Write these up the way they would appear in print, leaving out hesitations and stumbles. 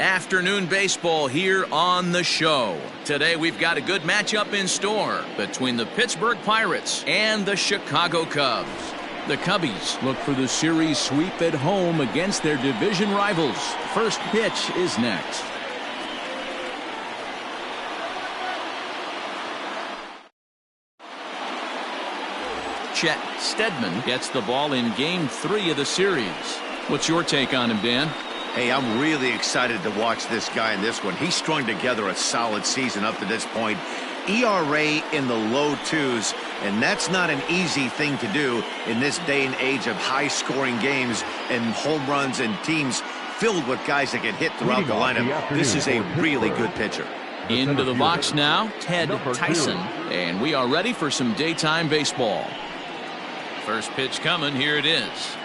Afternoon baseball here on the show. Today we've got a good matchup in store between the Pittsburgh Pirates and the Chicago Cubs. The Cubbies look for the series sweep at home against their division rivals. First pitch is next. Chet Steadman gets the ball in Game 3 of the series. What's your take on him, Dan? Hey, I'm really excited to watch this guy in this one. He strung together a solid season up to this point. ERA in the low 2s, and that's not an easy thing to do in this day and age of high-scoring games and home runs and teams filled with guys that can hit throughout the lineup. This is a really good pitcher. Into the box now, Ted Tyson, and we are ready for some daytime baseball. First pitch coming, here it is.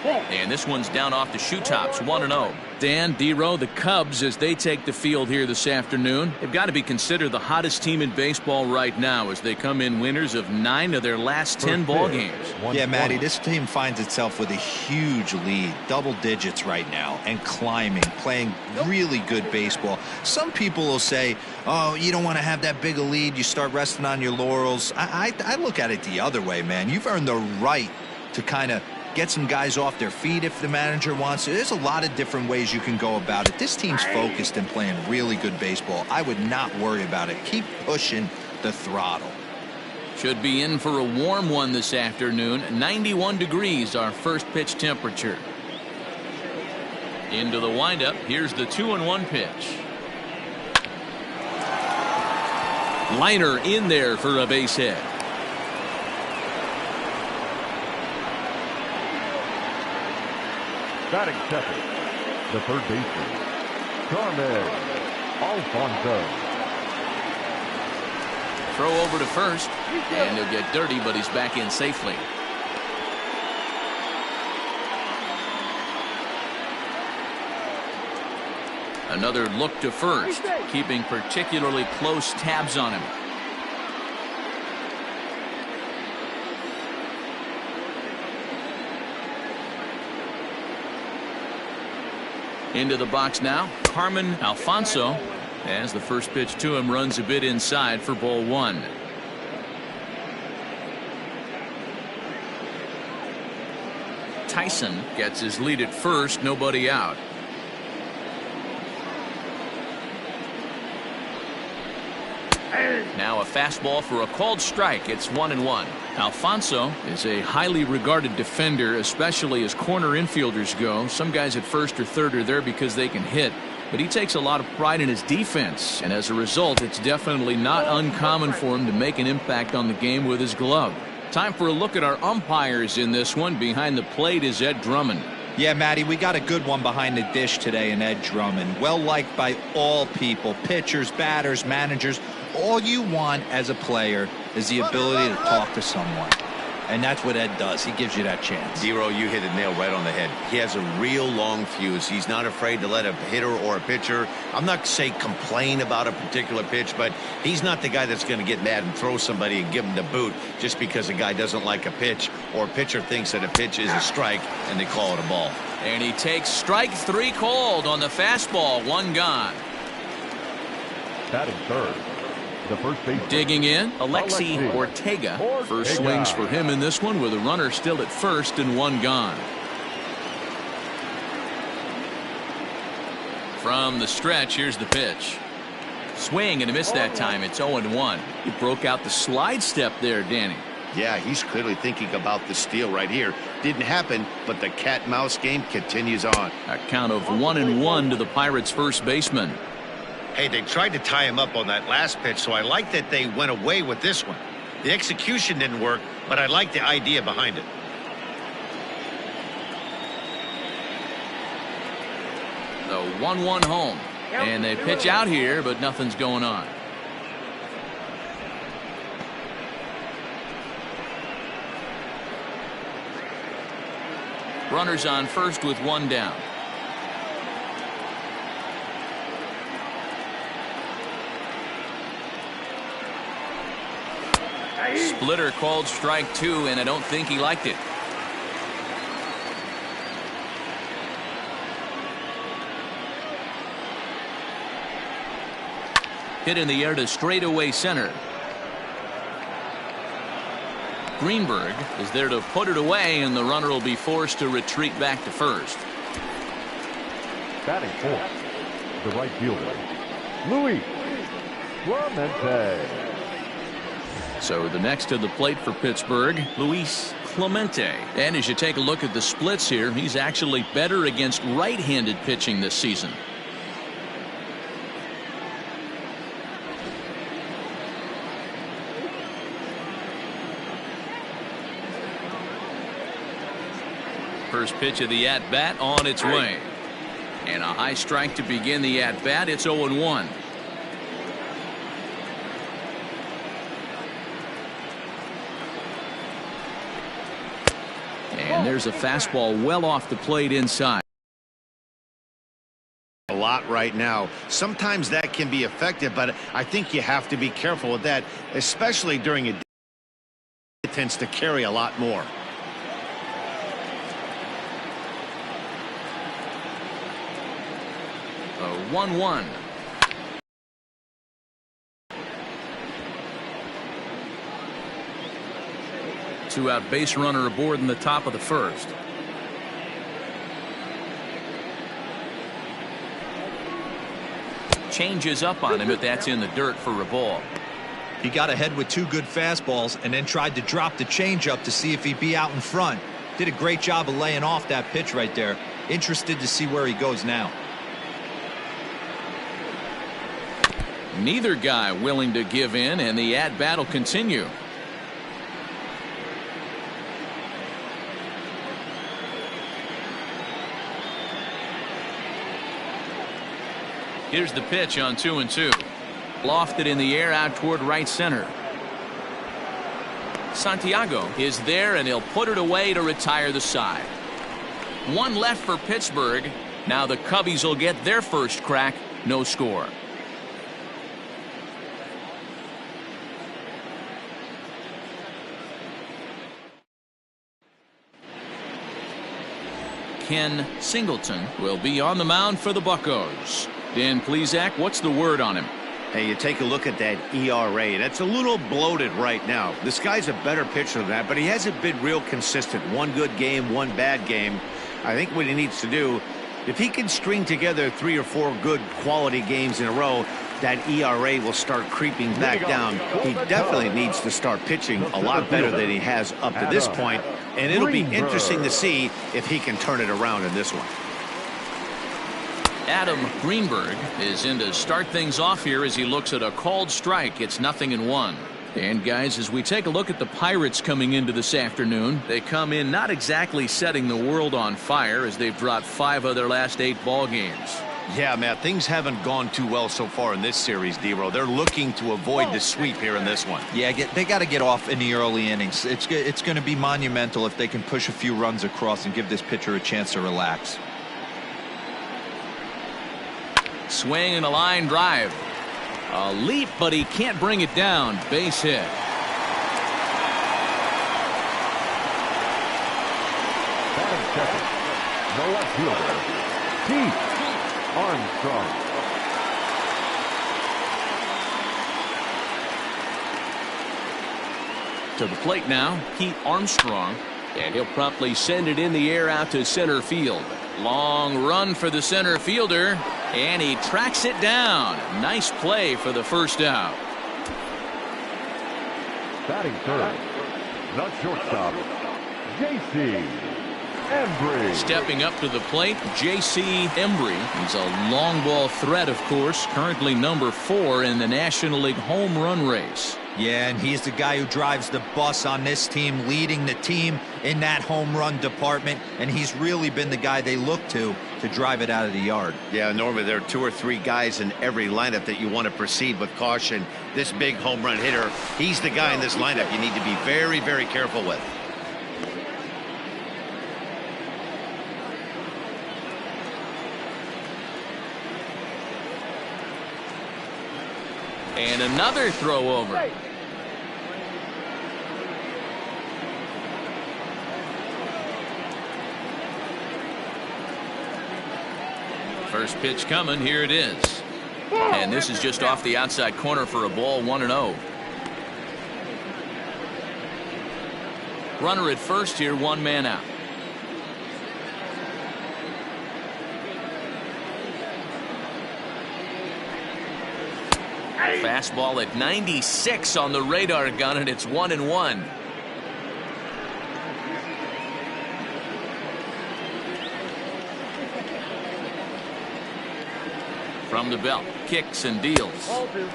And this one's down off the shoe tops, 1-0. Dan, D-Row, the Cubs, as they take the field here this afternoon, they've got to be considered the hottest team in baseball right now as they come in winners of 9 of their last 10 ball games. Yeah, Matty, this team finds itself with a huge lead, double digits right now, and climbing, playing really good baseball. Some people will say, oh, you don't want to have that big a lead, you start resting on your laurels. I look at it the other way, man. You've earned the right to kind of get some guys off their feet if the manager wants to. There's a lot of different ways you can go about it. This team's focused and playing really good baseball. I would not worry about it. Keep pushing the throttle. Should be in for a warm one this afternoon. 91 degrees, our first pitch temperature. Into the windup. Here's the 2-1 pitch. Liner in there for a base hit. Batting second, the third baseman, Carmen Alfonso. Throw over to first, and he'll get dirty, but he's back in safely. Another look to first, keeping particularly close tabs on him. Into the box now, Carmen Alfonso, as the first pitch to him runs a bit inside for ball 1. Tyson gets his lead at first, nobody out. Now a fastball for a called strike. It's 1-1. Alfonso is a highly regarded defender, especially as corner infielders go. Some guys at first or third are there because they can hit, but he takes a lot of pride in his defense, and as a result, it's definitely not uncommon for him to make an impact on the game with his glove. Time for a look at our umpires in this one. Behind the plate is Ed Drummond. Yeah, Matty, we got a good one behind the dish today in Ed Drummond. Well liked by all people, pitchers, batters, managers. All you want as a player is the ability to talk to someone. And that's what Ed does. He gives you that chance. Zero, you hit the nail right on the head. He has a real long fuse. He's not afraid to let a hitter or a pitcher, I'm not say complain about a particular pitch, but he's not the guy that's going to get mad and throw somebody and give him the boot just because a guy doesn't like a pitch or a pitcher thinks that a pitch is a strike and they call it a ball. And he takes strike 3 called on the fastball. 1 gone. Batting third, the first baseman. Digging in, Alexi Ortega. First swings for him in this one with a runner still at first and 1 gone. From the stretch, here's the pitch. Swing and a miss that time. It's 0-1. He broke out the slide step there, Danny. Yeah, he's clearly thinking about the steal right here. Didn't happen, but the cat-mouse game continues on. A count of 1-1 to the Pirates' first baseman. Hey, they tried to tie him up on that last pitch, so I like that they went away with this one. The execution didn't work, but I like the idea behind it. The 1-1 home. And they pitch out here, but nothing's going on. Runners on first with 1 down. Splitter called strike 2, and I don't think he liked it. Hit in the air to straightaway center. Greenberg is there to put it away, and the runner will be forced to retreat back to first. Batting fourth, the right fielder, Luis Clemente. So the next to the plate for Pittsburgh, Luis Clemente. And as you take a look at the splits here, he's actually better against right-handed pitching this season. First pitch of the at-bat on its way. And a high strike to begin the at-bat. It's 0-1. And there's a fastball well off the plate inside. A lot right now. Sometimes that can be effective, but I think you have to be careful with that, especially during a day. It tends to carry a lot more. 1-1. Two-out base runner aboard in the top of the first. Changes up on him, but that's in the dirt for a ball. He got ahead with two good fastballs and then tried to drop the changeup to see if he'd be out in front. Did a great job of laying off that pitch right there. Interested to see where he goes now. Neither guy willing to give in, and the at-bat will continue. Here's the pitch on 2-2. Lofted in the air out toward right center. Santiago is there, and he'll put it away to retire the side. One left for Pittsburgh. Now the Cubbies will get their first crack. No score. Ken Singleton will be on the mound for the Buccos. Dan Plesac, what's the word on him? Hey, you take a look at that ERA. That's a little bloated right now. This guy's a better pitcher than that, but he hasn't been real consistent. One good game, one bad game. I think what he needs to do, if he can string together 3 or 4 good quality games in a row, that ERA will start creeping back down. He definitely needs to start pitching a lot better than he has up to this point, and it'll be interesting to see if he can turn it around in this one. Adam Greenberg is in to start things off here as he looks at a called strike. It's 0-1. And guys, as we take a look at the Pirates coming into this afternoon, they come in not exactly setting the world on fire as they've dropped 5 of their last 8 ball games. Yeah, Matt, things haven't gone too well so far in this series, D-Row. They're looking to avoid the sweep here in this one. Yeah, they got to get off in the early innings. It's going to be monumental if they can push a few runs across and give this pitcher a chance to relax. Swing and a line drive. A leap, but he can't bring it down. Base hit. Batting second, the left fielder, Pete Armstrong. To the plate now, Pete Armstrong, and he'll promptly send it in the air out to center field. Long run for the center fielder, and he tracks it down. Nice play for the first out. Batting third, the shortstop, J.C. Embry. Stepping up to the plate, J.C. Embry. He's a long ball threat, of course, currently number 4 in the National League home run race. Yeah, and he's the guy who drives the bus on this team, leading the team in that home run department, and he's really been the guy they look to drive it out of the yard. Yeah, normally there are 2 or 3 guys in every lineup that you want to proceed with caution. This big home run hitter, he's the guy in this lineup you need to be very, very careful with. And another throw over. First pitch coming. Here it is. And this is just off the outside corner for a ball, 1-0. Runner at first here, one man out. Fastball at 96 on the radar gun, and it's 1-1. From the belt, kicks and deals. Ball 2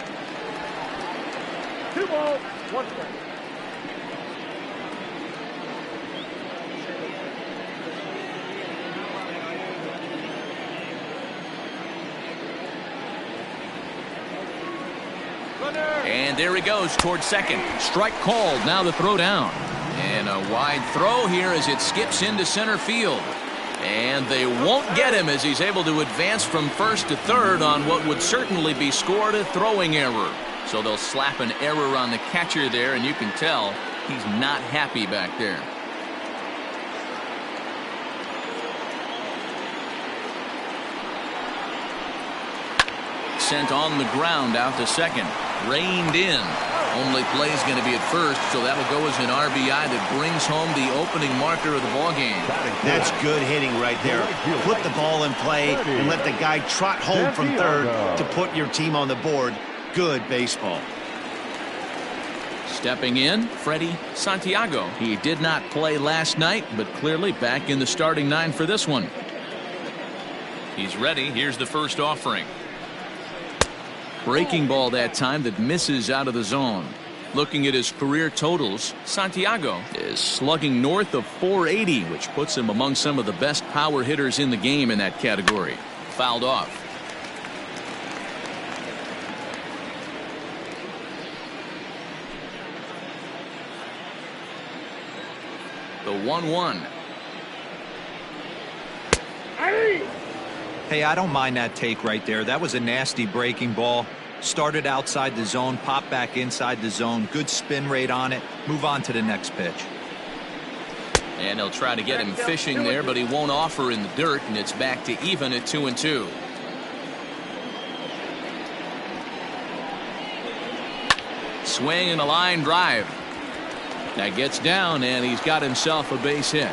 balls, 1 strike. And there he goes towards second. Strike called. Now the throw down. And a wide throw here as it skips into center field. And they won't get him as he's able to advance from first to third on what would certainly be scored a throwing error. So they'll slap an error on the catcher there, and you can tell he's not happy back there. Sent on the ground out to second. Reined in. Only play's going to be at first, so that'll go as an RBI that brings home the opening marker of the ballgame. That's good hitting right there. Put the ball in play and let the guy trot home from third to put your team on the board. Good baseball. Stepping in, Freddie Santiago. He did not play last night, but clearly back in the starting 9 for this one. He's ready. Here's the first offering. Breaking ball that time that misses out of the zone. Looking at his career totals, Santiago is slugging north of 480, which puts him among some of the best power hitters in the game in that category. Fouled off. The 1-1. Hey, I don't mind that take right there. That was a nasty breaking ball. Started outside the zone, popped back inside the zone. Good spin rate on it. Move on to the next pitch. And they'll try to get him fishing there, but he won't offer in the dirt, and it's back to even at 2-2. Swing and a line drive. That gets down, and he's got himself a base hit.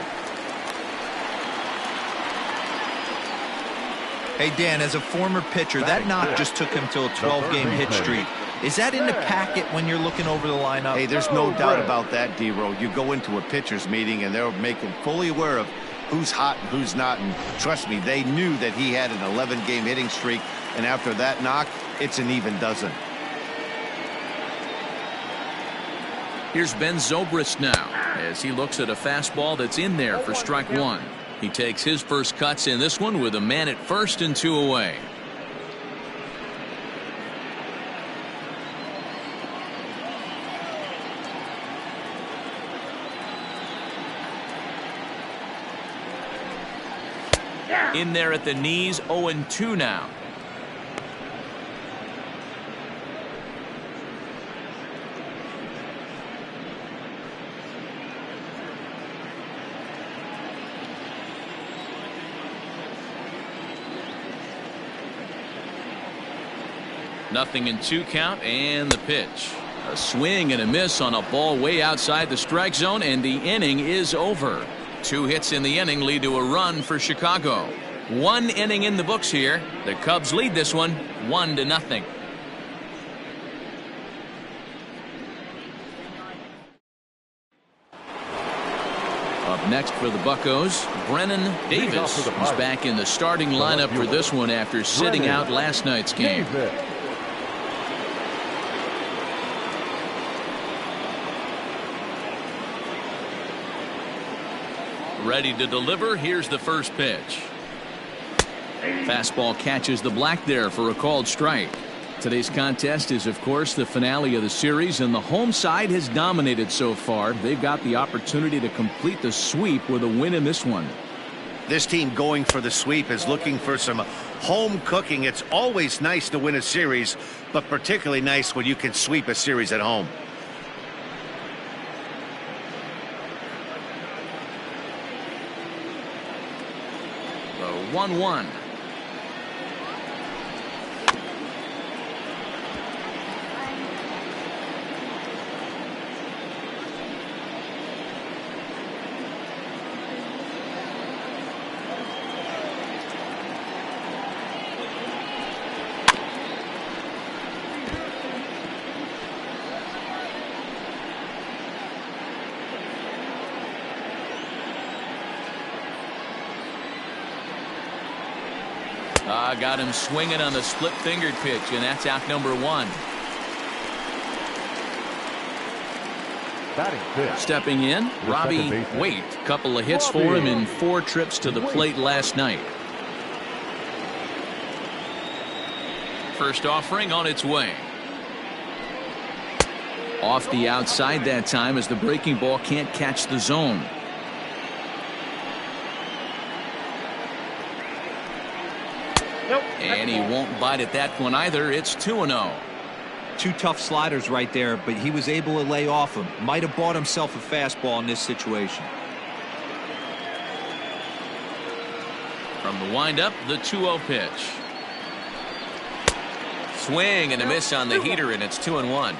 Hey, Dan, as a former pitcher, that knock just took him to a 12-game hit streak. Is that in the packet when you're looking over the lineup? Hey, there's no doubt about that, D-Row. You go into a pitcher's meeting, and they'll make him fully aware of who's hot and who's not. And trust me, they knew that he had an 11-game hitting streak. And after that knock, it's an even dozen. Here's Ben Zobrist now as he looks at a fastball that's in there for strike one. He takes his first cuts in this one with a man at first and 2 away. In there at the knees, 0-2 now. Nothing in 2 count, and the pitch. A swing and a miss on a ball way outside the strike zone, and the inning is over. 2 hits in the inning lead to a run for Chicago. 1 inning in the books here. The Cubs lead this one 1-0. Up next for the Buccos, Brennan Davis. He's back in the starting lineup for this one after sitting out last night's game. Ready to deliver. Here's the first pitch. Fastball catches the black there for a called strike. Today's contest is, of course, the finale of the series, and the home side has dominated so far. They've got the opportunity to complete the sweep with a win in this one. This team going for the sweep is looking for some home cooking. It's always nice to win a series, but particularly nice when you can sweep a series at home. The 1-1. Got him swinging on the split-fingered pitch, and that's out number 1. Batting fifth. Stepping in, Robbie Waite. Couple of hits for him in 4 trips to the plate last night. First offering on its way. Off the outside that time as the breaking ball can't catch the zone. And he won't bite at that one either. It's 2-0. 2 tough sliders right there, but he was able to lay off him. Might have bought himself a fastball in this situation. From the windup, the 2-0 pitch. Swing and a miss on the heater, and it's 2-1.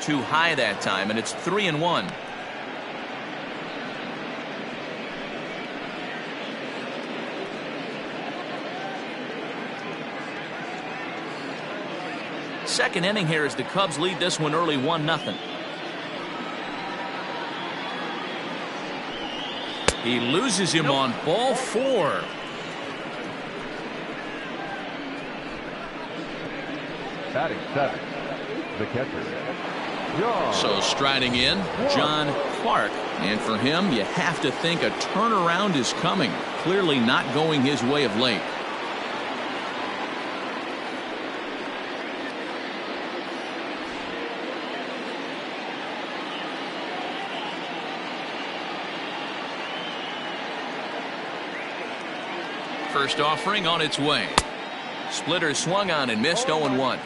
Too high that time, and it's 3-1. Second inning here as the Cubs lead this one early 1-0. He loses him on ball 4. Batting 7. The catcher. So striding in, John Clark. And for him, you have to think a turnaround is coming. Clearly not going his way of late. First offering on its way. Splitter swung on and missed. 0-1.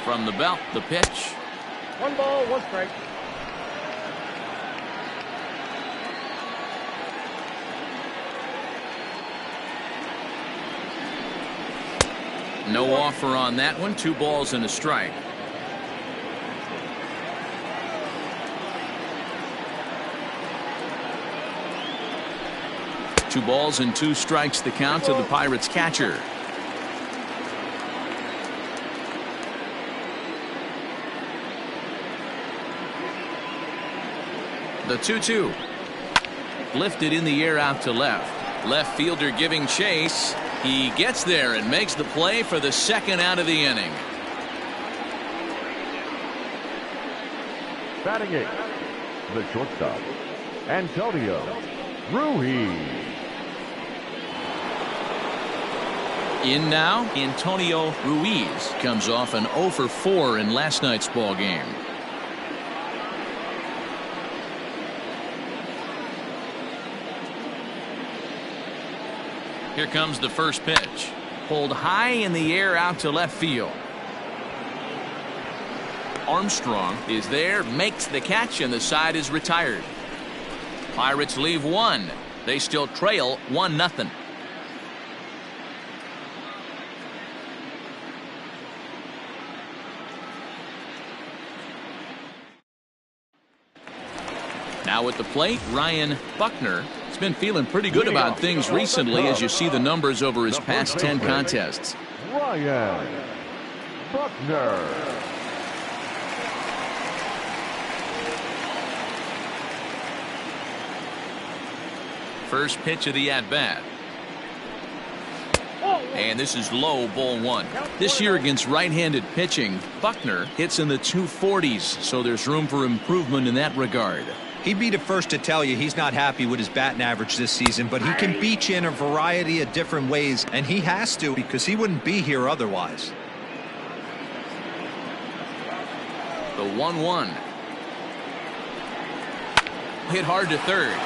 From the belt, the pitch. 1 ball, 1 strike. No offer on that one. 2 balls and a strike. Two balls and 2 strikes the count to the Pirates catcher. The 2-2. Lifted in the air out to left. Left fielder giving chase. He gets there and makes the play for the 2nd out of the inning. Batting 8. The shortstop, Antonio Ruiz. In now, Antonio Ruiz comes off an 0 for 4 in last night's ball game. Here comes the first pitch. Pulled high in the air out to left field. Armstrong is there, makes the catch, and the side is retired. Pirates leave 1. They still trail 1-0. Now at the plate, Ryan Buckner has been feeling pretty good about things recently as you see the numbers over his past 10 contests. Ryan Buckner. First pitch of the at-bat. And this is low, ball 1. This year against right-handed pitching, Buckner hits in the 240s, so there's room for improvement in that regard. He'd be the first to tell you he's not happy with his batting average this season, but he can beat you in a variety of different ways, and he has to because he wouldn't be here otherwise. The 1-1. Hit hard to third.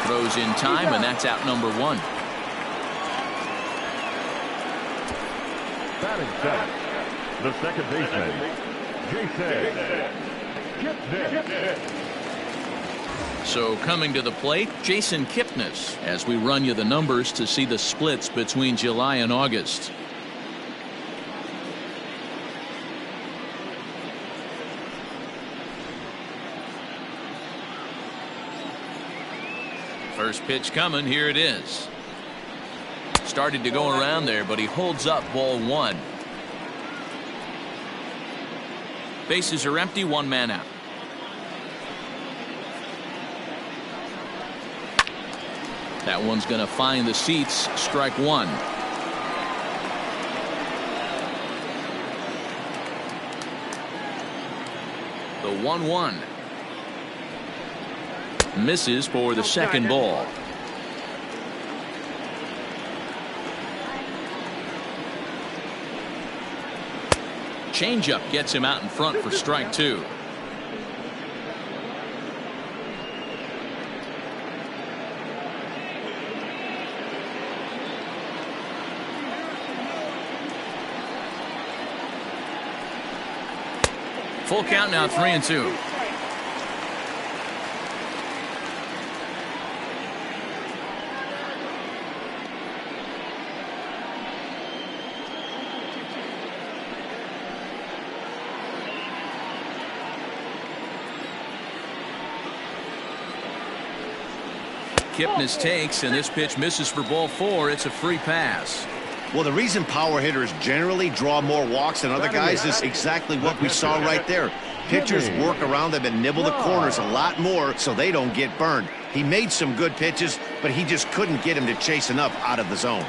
Throws in time, and that's out number 1. Batting 7. The second baseman, Jason. So coming to the plate, Jason Kipnis, as we run you the numbers to see the splits between July and August. First pitch coming. Here it is. Started to go around there, but he holds up ball one. Bases are empty, one man out. That one's going to find the seats. Strike one. The 1-1. Misses for the second ball. Changeup gets him out in front for strike two. Full count now, 3-2. Kipnis takes, and this pitch misses for ball four. It's a free pass. Well, the reason power hitters generally draw more walks than other guys is exactly what we saw right there. Pitchers work around them and nibble the corners a lot more so they don't get burned. He made some good pitches, but he just couldn't get him to chase enough out of the zone.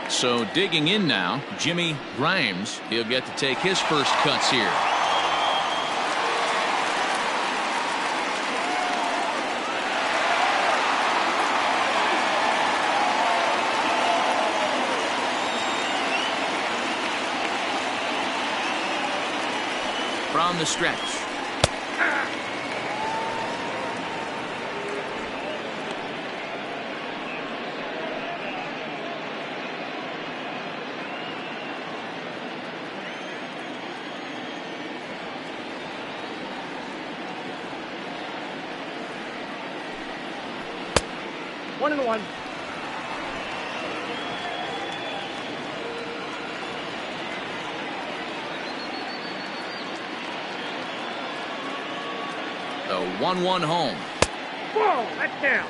So digging in now, Jimmy Grimes. He'll get to take his first cuts here. From the stretch. One and one. The 1-1 home. Whoa, that's down.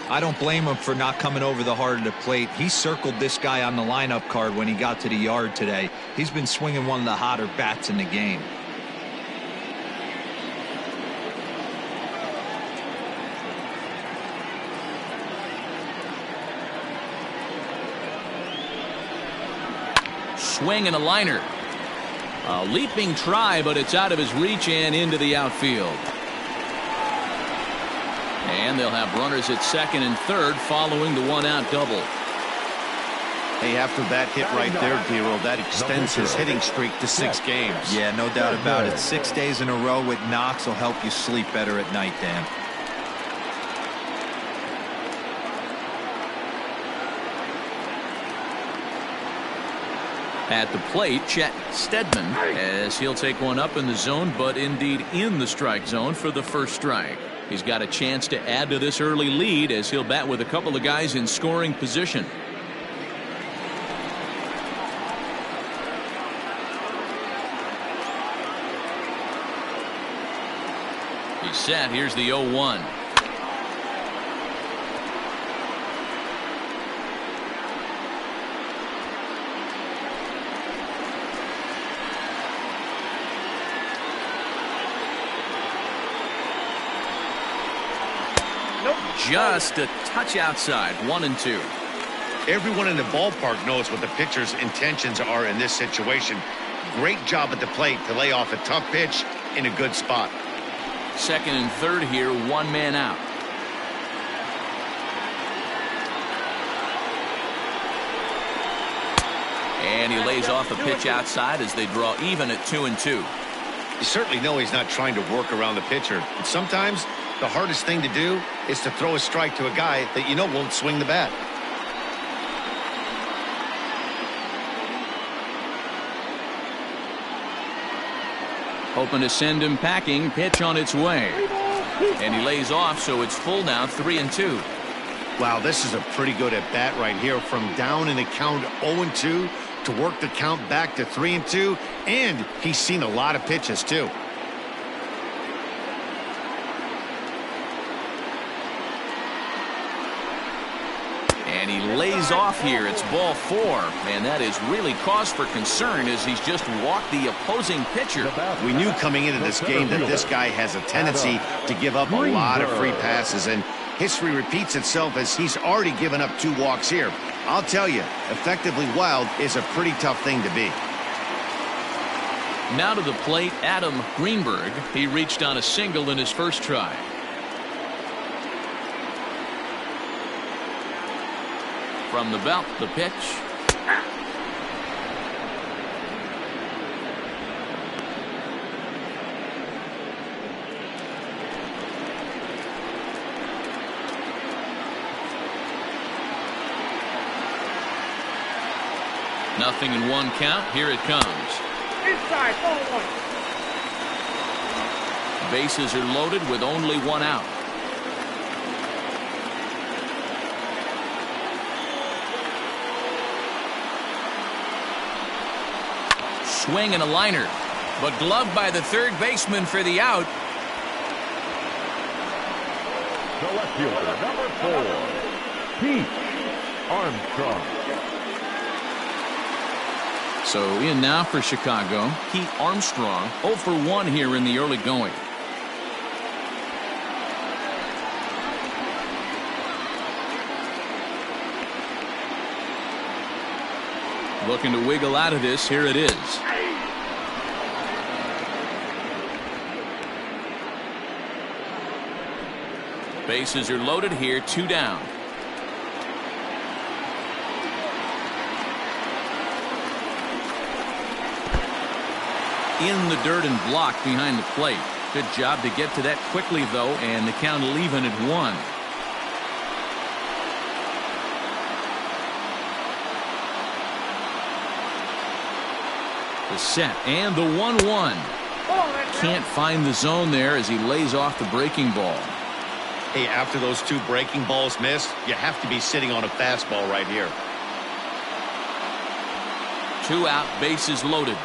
I don't blame him for not coming over the heart of the plate. He circled this guy on the lineup card when he got to the yard today. He's been swinging one of the hotter bats in the game. Swing and a liner. A leaping try, but it's out of his reach and into the outfield. And they'll have runners at second and third following the one-out double. Hey, after that hit right there, Dero, that extends his hitting streak to 6 games. Yeah, no doubt about it. 6 days in a row with knocks will help you sleep better at night, Dan. At the plate, Chet Steadman, as he'll take one up in the zone, but indeed in the strike zone for the first strike. He's got a chance to add to this early lead as he'll bat with a couple of guys in scoring position. He's set. Here's the 0-1. Just a touch outside. 1-2. Everyone in the ballpark knows what the pitcher's intentions are in this situation. Great job at the plate to lay off a tough pitch in a good spot. Second and third here, one man out. And he lays off a pitch outside as they draw even at 2-2. You certainly know he's not trying to work around the pitcher. And sometimes the hardest thing to do is to throw a strike to a guy that you know won't swing the bat. Hoping to send him packing. Pitch on its way. And he lays off, so it's full now, 3-2. Wow, this is a pretty good at bat right here. From down in the count 0-2 to work the count back to 3-2. And he's seen a lot of pitches, too. And he lays off here. It's ball 4. And that is really cause for concern as he's just walked the opposing pitcher. We knew coming into this game that this guy has a tendency to give up a lot of free passes, and history repeats itself as he's already given up 2 walks here. I'll tell you, effectively wild is a pretty tough thing to be. Now to the plate, Adam Greenberg. He reached on a single in his first try. From the belt, the pitch. Nothing in 1 count. Here it comes. Inside, ball 1. Bases are loaded with only 1 out. Swing and a liner, but gloved by the third baseman for the out. The left fielder, number 4, Pete Armstrong. So in now for Chicago, Pete Armstrong, 0 for 1 here in the early going. Looking to wiggle out of this. Here it is. Bases are loaded here. 2 down. In the dirt and blocked behind the plate. Good job to get to that quickly, though, and the count will even at 1. The set and the 1-1. Can't find the zone there as he lays off the breaking ball. Hey, after those 2 breaking balls missed, you have to be sitting on a fastball right here. 2 out, bases loaded.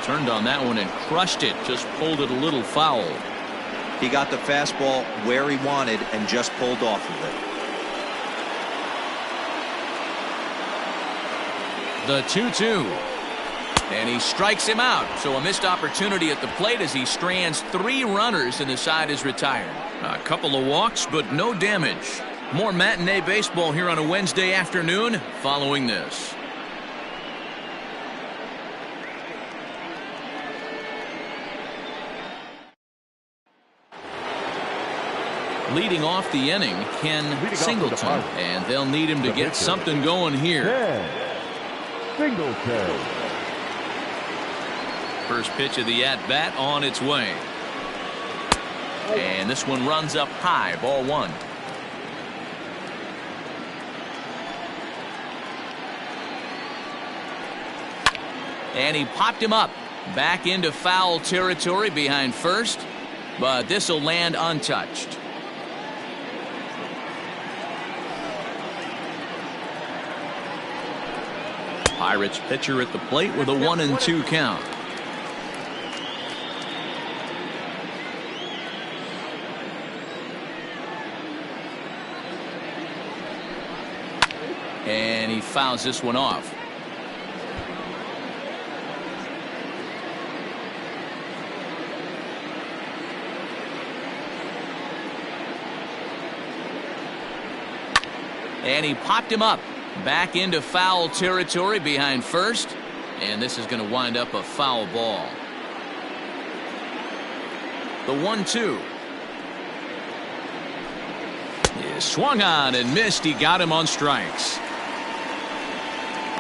Turned on that one and crushed it. Just pulled it a little foul. He got the fastball where he wanted and just pulled off of it. The 2-2. And he strikes him out. So a missed opportunity at the plate as he strands 3 runners and the side is retired. A couple of walks, but no damage. More matinee baseball here on a Wednesday afternoon following this. Leading off the inning, Ken Singleton, and they'll need him to get something going here. Singleton. First pitch of the at-bat on its way. And this one runs up high, ball 1. And he popped him up. Back into foul territory behind first, but this will land untouched. Pirates pitcher at the plate with a 1-2 count. And he fouls this one off. And he popped him up. Back into foul territory behind first. And this is going to wind up a foul ball. The 1-2. He swung on and missed. He got him on strikes.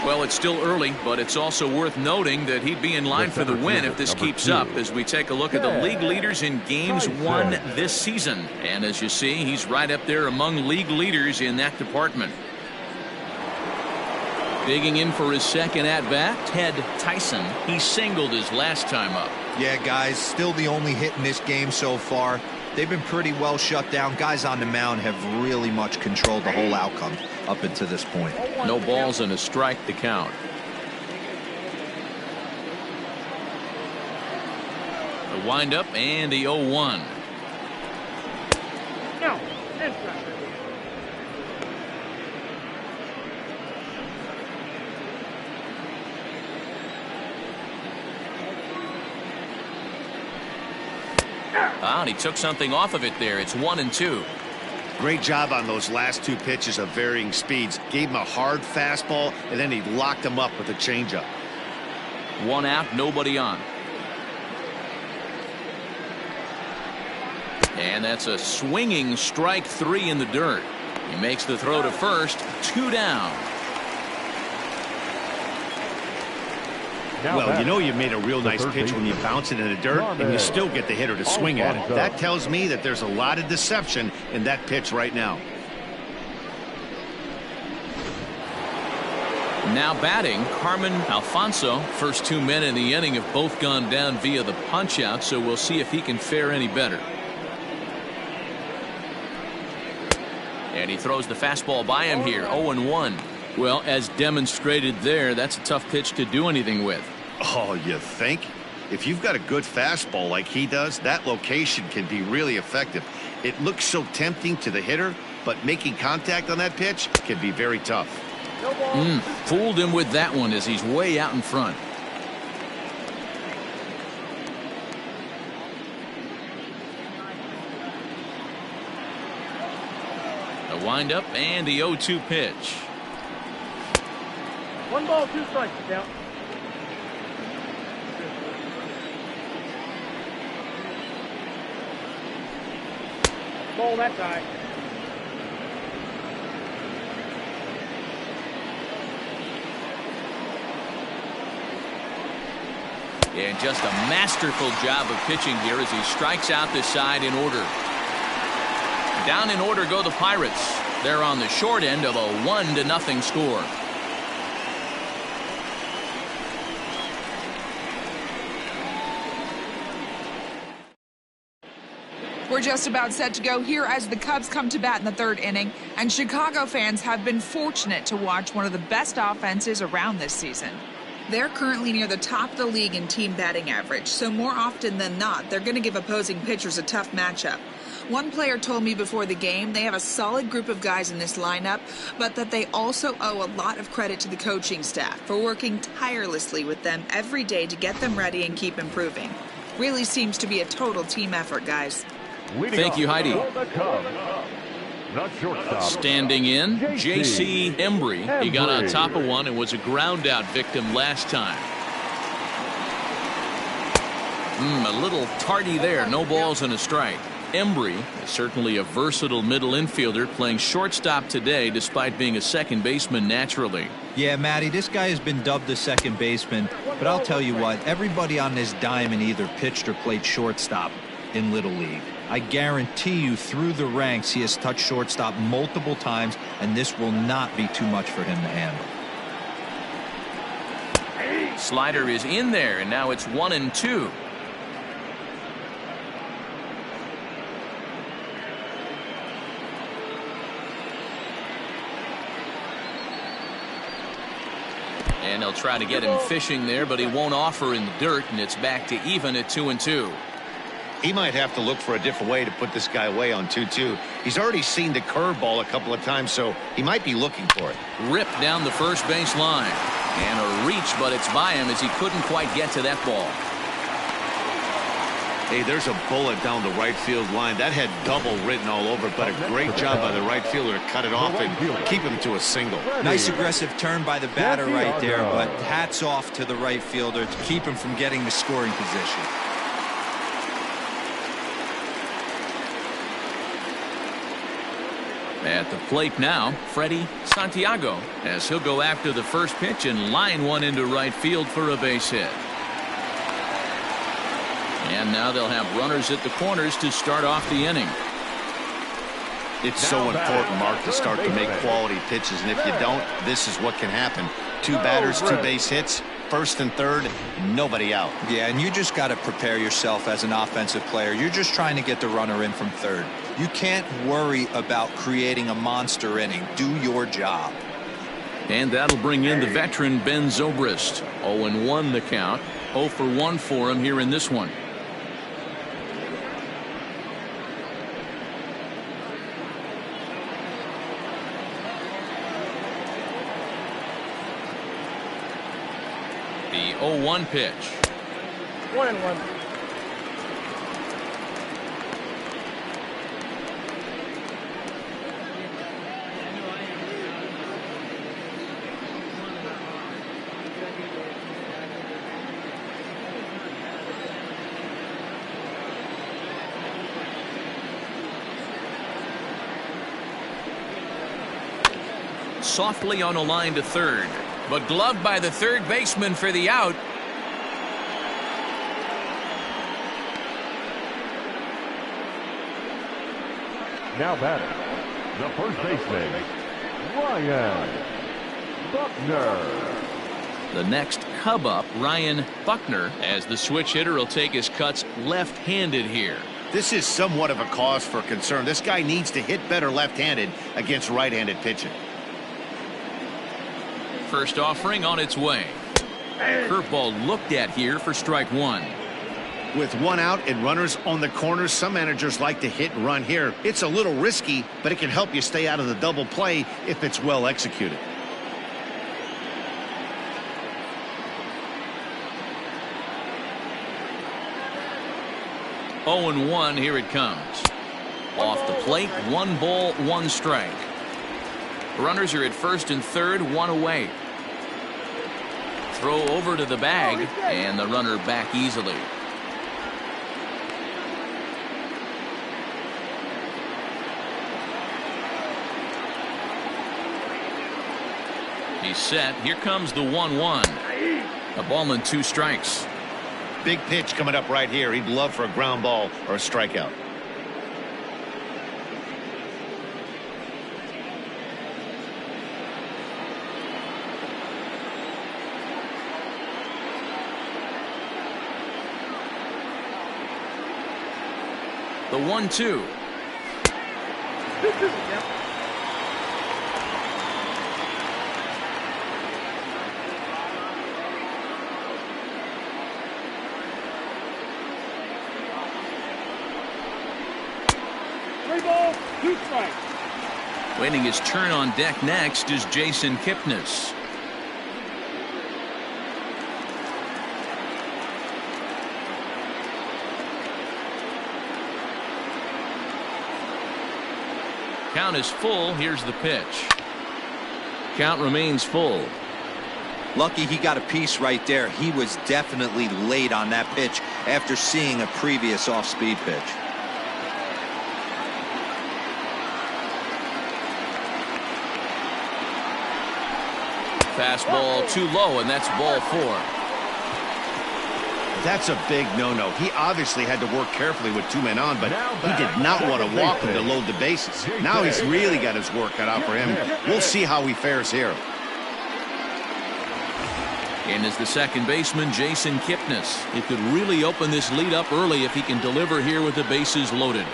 Well, it's still early, but it's also worth noting that he'd be in line for the win if this keeps up as we take a look at the league leaders in games won this season. And as you see, he's right up there among league leaders in that department. Digging in for his second at-bat, Ted Tyson. He singled his last time up. Yeah, guys, still the only hit in this game so far. They've been pretty well shut down. Guys on the mound have really much controlled the whole outcome up until this point. No balls and a strike to count. The The windup and the 0-1. No, inside. And he took something off of it there. It's 1-2. Great job on those last two pitches of varying speeds. Gave him a hard fastball, and then he locked him up with a changeup. 1 out, nobody on. And that's a swinging strike 3 in the dirt. He makes the throw to first. 2 down. Well, you know you made a real nice pitch when you bounce it in the dirt and you still get the hitter to swing at it. That tells me that there's a lot of deception in that pitch right now. Now batting, Carmen Alfonso. First 2 men in the inning have both gone down via the punch out, so we'll see if he can fare any better. And he throws the fastball by him here. 0-1. Well, as demonstrated there, that's a tough pitch to do anything with. Oh, you think? If you've got a good fastball like he does, that location can be really effective. It looks so tempting to the hitter, but making contact on that pitch can be very tough. Fooled him with that one as he's way out in front. The windup and the 0-2 pitch. 1 ball, 2 strikes. Down. Ball that side. And just a masterful job of pitching here as he strikes out this side in order. Down in order go the Pirates. They're on the short end of a 1-0 score. We're just about set to go here as the Cubs come to bat in the 3rd inning, and Chicago fans have been fortunate to watch one of the best offenses around this season. They're currently near the top of the league in team batting average, so more often than not, they're going to give opposing pitchers a tough matchup. One player told me before the game they have a solid group of guys in this lineup, but that they also owe a lot of credit to the coaching staff for working tirelessly with them every day to get them ready and keep improving. Really seems to be a total team effort, guys. Thank you, Heidi. Shortstop. Standing in, J.C. Embry. He got on top of one and was a ground out victim last time. A little tardy there. No balls and a strike. Embry is certainly a versatile middle infielder, playing shortstop today despite being a second baseman naturally. Yeah, Matty, this guy has been dubbed a second baseman, but I'll tell you what, everybody on this diamond either pitched or played shortstop in Little League. I guarantee you through the ranks he has touched shortstop multiple times, and this will not be too much for him to handle. Slider is in there, and now it's 1-2. And they'll try to get him fishing there, but he won't offer in the dirt, and it's back to even at 2-2. He might have to look for a different way to put this guy away on 2-2. He's already seen the curveball a couple of times, so he might be looking for it. Ripped down the first base line. And a reach, but it's by him as he couldn't quite get to that ball. Hey, there's a bullet down the right field line. That had double written all over, but a great job by the right fielder to cut it off and keep him to a single. Nice aggressive turn by the batter right there, but hats off to the right fielder to keep him from getting the scoring position. At the plate now, Freddie Santiago, as he'll go after the first pitch and line one into right field for a base hit. And now they'll have runners at the corners to start off the inning. It's so important, Mark, to start to make quality pitches, and if you don't, this is what can happen. 2 batters, 2 base hits, first and third, nobody out. Yeah, and you just got to prepare yourself as an offensive player. You're just trying to get the runner in from third. You can't worry about creating a monster inning. Do your job. And that'll bring in the veteran Ben Zobrist. 0-1 the count. 0 for 1 for him here in this one. The 0-1 pitch. 1-1. Softly on a line to third, but gloved by the third baseman for the out. Now batting, the first baseman, Ryan Buckner. The next Cub up, Ryan Buckner, as the switch hitter will take his cuts left-handed here. This is somewhat of a cause for concern. This guy needs to hit better left-handed against right-handed pitching. First offering on its way. Curveball looked at here for strike one. With one out and runners on the corners, some managers like to hit and run here. It's a little risky, but it can help you stay out of the double play if it's well executed. Oh and 1, here it comes. Off the plate, 1 ball, 1 strike. Runners are at first and third, 1 away. Throw over to the bag, and the runner back easily. He's set. Here comes the 1-1. A ball and 2 strikes. Big pitch coming up right here. He'd love for a ground ball or a strikeout. The 1-2. Waiting his turn on deck next is Jason Kipnis. Count is full. Here's the pitch. Count remains full. Lucky he got a piece right there. He was definitely late on that pitch after seeing a previous off-speed pitch. Fastball too low, and that's ball 4. That's a big no-no. He obviously had to work carefully with 2 men on, but he did not want to walk him to load the bases. Now he's really got his work cut out for him. We'll see how he fares here. In is the second baseman, Jason Kipnis. It could really open this lead up early if he can deliver here with the bases loaded.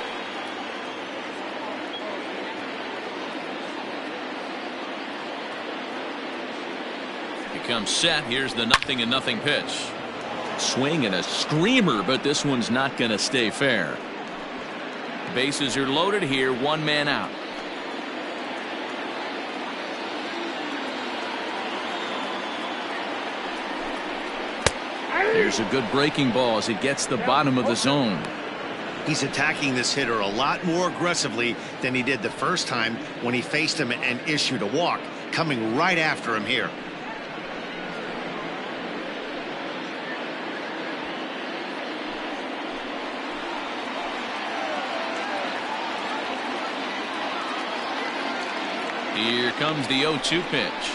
Becomes set. Here's the 0-0 pitch. Swing and a screamer, but this one's not going to stay fair. Bases are loaded here, 1 man out. Here's a good breaking ball as it gets the bottom of the zone. He's attacking this hitter a lot more aggressively than he did the first time when he faced him and issued a walk, coming right after him here. Here comes the 0-2 pitch.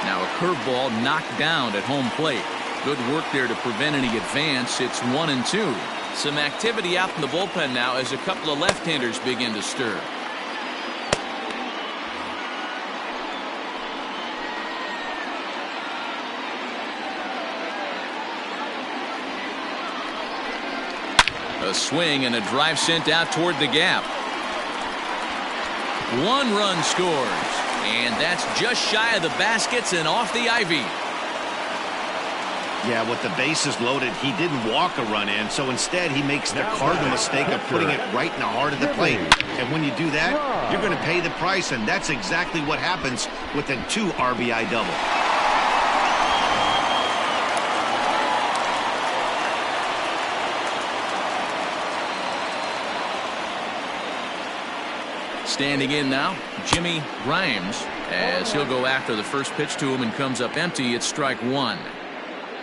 Now a curveball knocked down at home plate. Good work there to prevent any advance. It's 1-2. Some activity out in the bullpen now as a couple of left-handers begin to stir. A swing and a drive sent out toward the gap. 1 run scores, and that's just shy of the baskets and off the ivy. Yeah, with the bases loaded, he didn't walk a run in, so instead he makes the cardinal mistake of putting it right in the heart of the plate. And when you do that, you're going to pay the price, and that's exactly what happens with a 2 RBI double. Standing in now, Jimmy Grimes, as he'll go after the first pitch to him and comes up empty. It's strike one.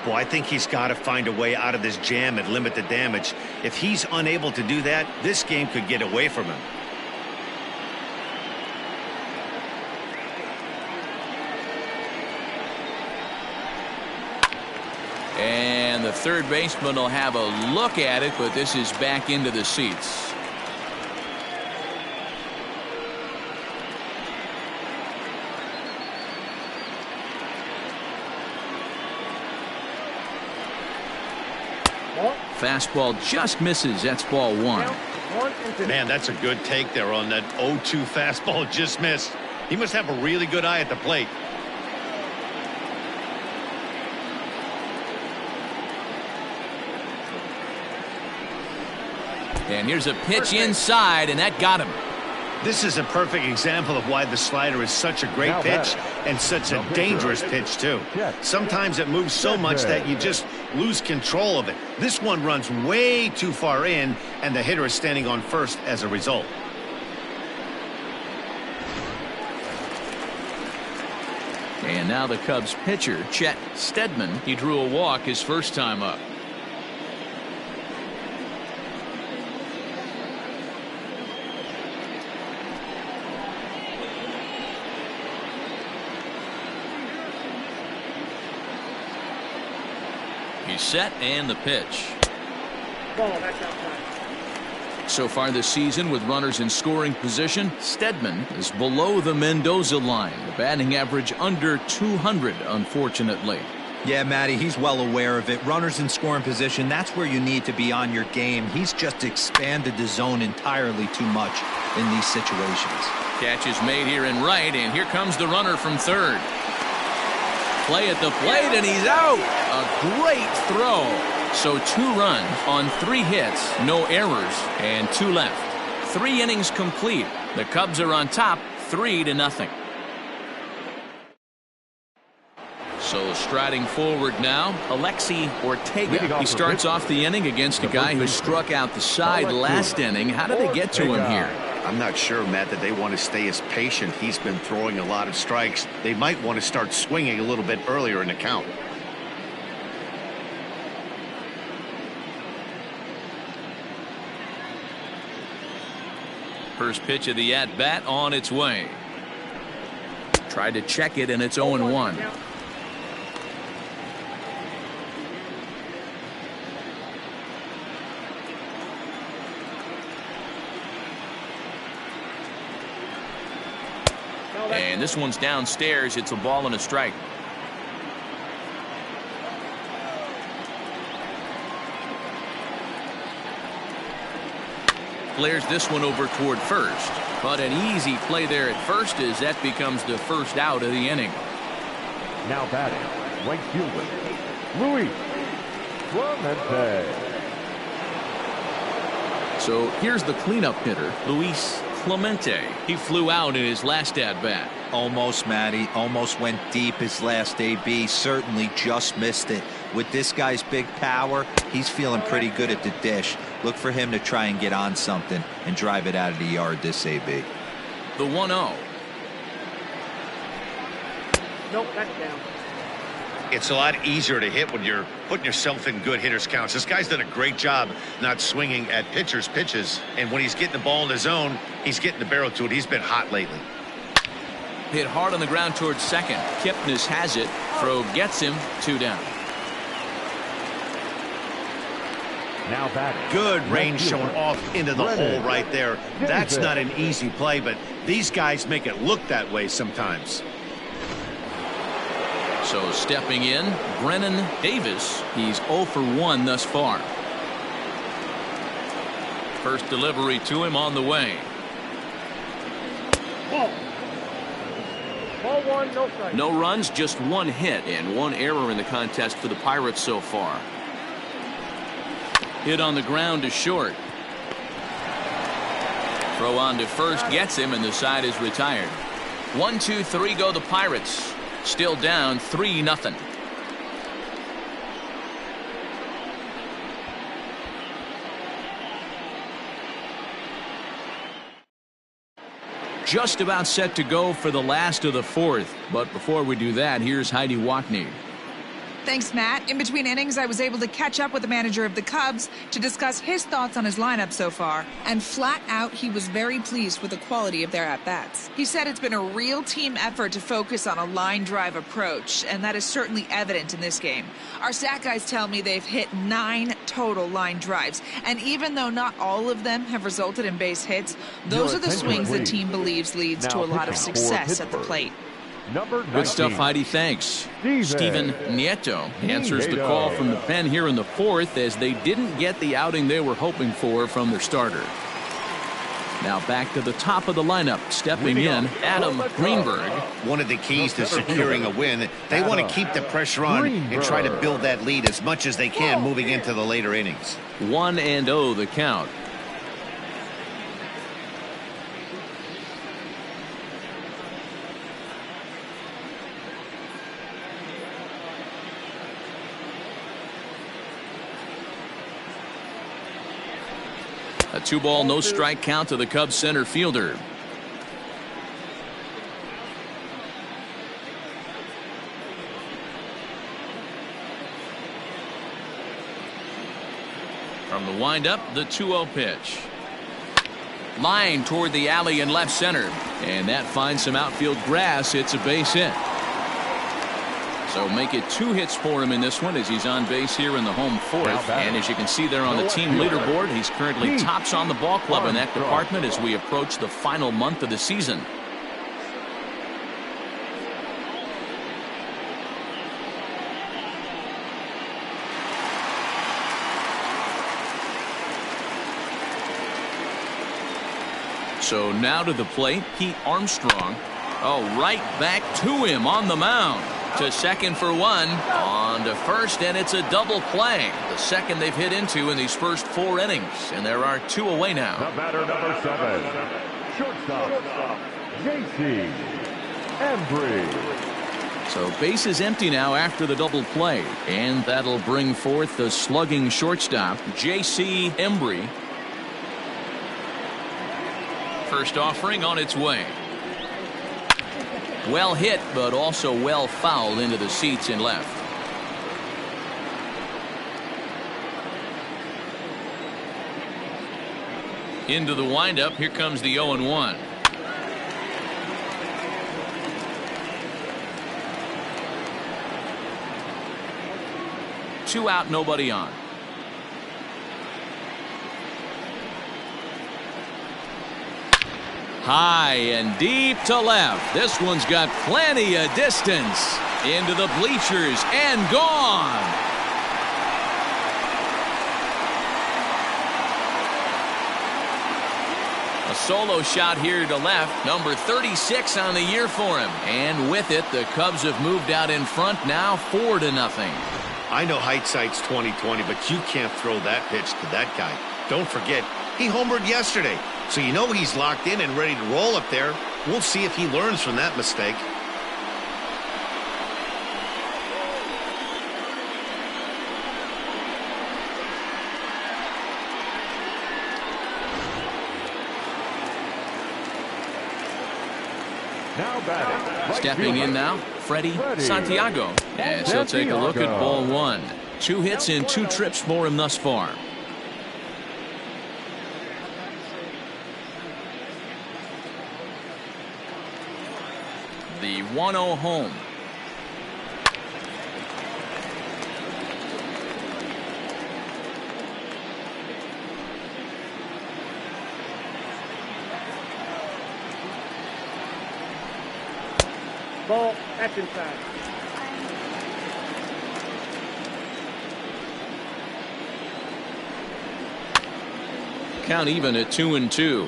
Boy, I think he's got to find a way out of this jam and limit the damage. If he's unable to do that, this game could get away from him. And the third baseman will have a look at it, but this is back into the seats. Fastball just misses. That's ball one. Man, that's a good take there on that 0-2 fastball just missed. He must have a really good eye at the plate. And here's a pitch inside, and that got him. This is a perfect example of why the slider is such a great pitch and such a dangerous pitch, too. Sometimes it moves so much that you just lose control of it. This one runs way too far in, and the hitter is standing on first as a result. And now the Cubs pitcher, Chet Steadman. He drew a walk his first time up. He's set, and the pitch. So far this season, with runners in scoring position, Steadman is below the Mendoza line. The batting average under 200, unfortunately. Yeah, Matty, he's well aware of it. Runners in scoring position, that's where you need to be on your game. He's just expanded the zone entirely too much in these situations. Catch is made here in right, and here comes the runner from third. Play at the plate, and he's out. A great throw. So 2 runs on 3 hits, no errors, and 2 left. 3 innings complete. The Cubs are on top, 3-0. So striding forward now, Alexi Ortega. He starts off the inning against a guy who struck out the side last inning. How did they get to him here? I'm not sure, Matt, that they want to stay as patient. He's been throwing a lot of strikes. They might want to start swinging a little bit earlier in the count. First pitch of the at-bat on its way. Tried to check it, and it's 0-1. And this one's downstairs. It's a ball and a strike. Flares this one over toward first. But an easy play there at first as that becomes the first out of the inning. Now batting, right fielder, Luis Clemente. So here's the cleanup hitter, Luis Clemente. He flew out in his last at-bat. Almost, Matty. Almost went deep his last AB. Certainly just missed it. With this guy's big power, he's feeling pretty good at the dish. Look for him to try and get on something and drive it out of the yard this AB. The 1-0. Nope, that's down. It's a lot easier to hit when you're putting yourself in good hitters counts. This guy's done a great job not swinging at pitchers' pitches. And when he's getting the ball in the zone, he's getting the barrel to it. He's been hot lately. Hit hard on the ground towards second. Kipnis has it. Throw gets him. 2 down. Now batting. Good range showing off into the hole right there. That's not an easy play, but these guys make it look that way sometimes. So stepping in, Brennan Davis. He's 0 for 1 thus far. First delivery to him on the way. Ball. Ball 1, no strike. No runs, just 1 hit and 1 error in the contest for the Pirates so far. Hit on the ground to short. Throw on to first gets him, and the side is retired. 1, 2, 3 go the Pirates. Still down 3-0. just about set to go for the last of the fourth. But before we do that, here's Heidi Wackney. Thanks, Matt. In between innings, I was able to catch up with the manager of the Cubs to discuss his thoughts on his lineup so far. And flat out, he was very pleased with the quality of their at-bats. He said it's been a real team effort to focus on a line drive approach, and that is certainly evident in this game. Our stat guys tell me they've hit 9 total line drives, and even though not all of them have resulted in base hits, those are the swings the team believes leads to a lot of success at the plate. Good stuff, Heidi. Thanks. Steven Nieto answers the call from the pen here in the fourth as they didn't get the outing they were hoping for from their starter. Now back to the top of the lineup. Stepping in, Adam Greenberg. One of the keys to securing a win, they want to keep the pressure on and try to build that lead as much as they can moving into the later innings. 1-0 the count. A 2-ball, no strike count to the Cubs center fielder. From the windup, the 2-0 pitch. Line toward the alley in left center. And that finds some outfield grass. It's a base hit. So make it 2 hits for him in this one as he's on base here in the home fourth. And as you can see there on the team leaderboard, he's currently tops on the ball club in that department as we approach the final month of the season. So now to the plate, Pete Armstrong. Oh, right back to him on the mound. To second for 1, on to first, and it's a double play. The second they've hit into in these first 4 innings, and there are 2 away now. The batter, number 7, shortstop, J.C. Embry. So base is empty now after the double play, and that'll bring forth the slugging shortstop, J.C. Embry. First offering on its way. Well hit, but also well fouled into the seats in left. Into the windup. Here comes the 0-1. Two out, nobody on. High and deep to left. This one's got plenty of distance. Into the bleachers and gone. A solo shot here to left. Number 36 on the year for him. And with it, the Cubs have moved out in front now 4-0. I know hindsight's 20/20, but you can't throw that pitch to that guy. Don't forget, he homered yesterday. So you know he's locked in and ready to roll up there. We'll see if he learns from that mistake. Now batting. Stepping in now, Freddie Santiago. As he'll take a look at ball 1. 2 hits in 2 trips for him thus far. The 1-0 home. Ball, that's inside. Count even at 2-2.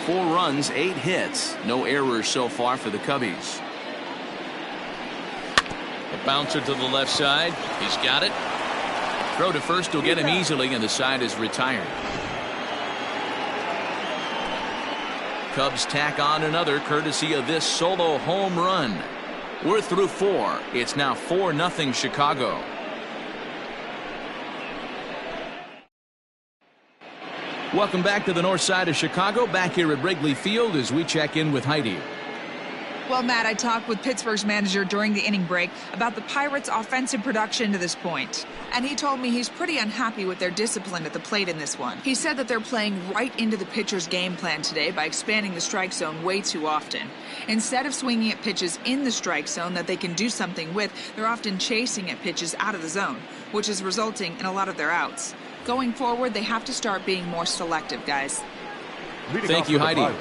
4 runs, 8 hits. No errors so far for the Cubbies. A bouncer to the left side. He's got it. Throw to first will get him easily, and the side is retired. Cubs tack on another courtesy of this solo home run. We're through 4. It's now 4-0 Chicago. Welcome back to the north side of Chicago, back here at Wrigley Field as we check in with Heidi. Well, Matt, I talked with Pittsburgh's manager during the inning break about the Pirates' offensive production to this point. And he told me he's pretty unhappy with their discipline at the plate in this one. He said that they're playing right into the pitcher's game plan today by expanding the strike zone way too often. Instead of swinging at pitches in the strike zone that they can do something with, they're often chasing at pitches out of the zone, which is resulting in a lot of their outs. Going forward, they have to start being more selective, guys. Thank you, Heidi.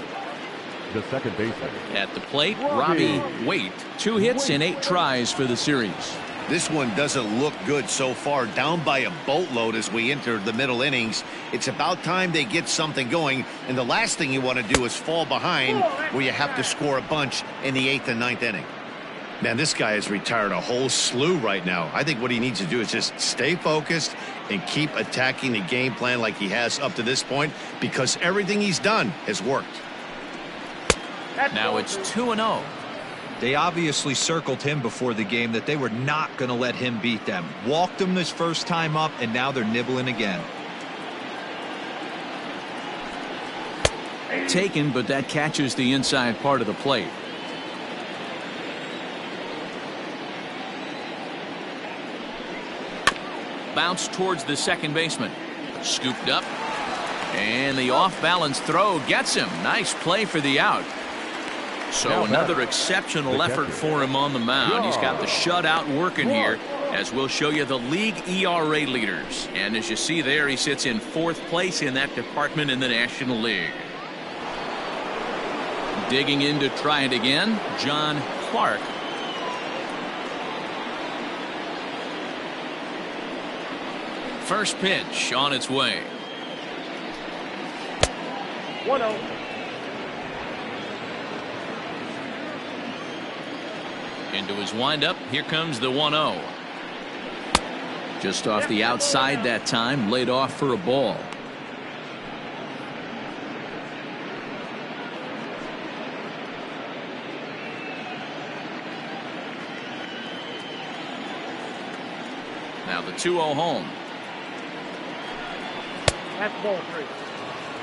The second baseman. At the plate, Robbie Waite. 2 hits in 8 tries for the series. This one doesn't look good so far. Down by a boatload as we enter the middle innings. It's about time they get something going. And the last thing you want to do is fall behind where you have to score a bunch in the 8th and 9th inning. Man, this guy has retired a whole slew right now. I think what he needs to do is just stay focused and keep attacking the game plan like he has up to this point, because everything he's done has worked. Now it's 2-0. They obviously circled him before the game that they were not going to let him beat them. Walked him this first time up, and now they're nibbling again. Taken, but that catches the inside part of the plate. Bounce towards the second baseman. Scooped up. And the off-balance throw gets him. Nice play for the out. So another exceptional effort for him on the mound. He's got the shutout working here, as we'll show you the league ERA leaders. And as you see there, he sits in 4th place in that department in the National League. Digging in to try it again, John Clark. First pitch on its way. 1-0. Into his windup. Here comes the 1-0. Just off the outside that time. Laid off for a ball. Now the 2-0 home. That's ball 3.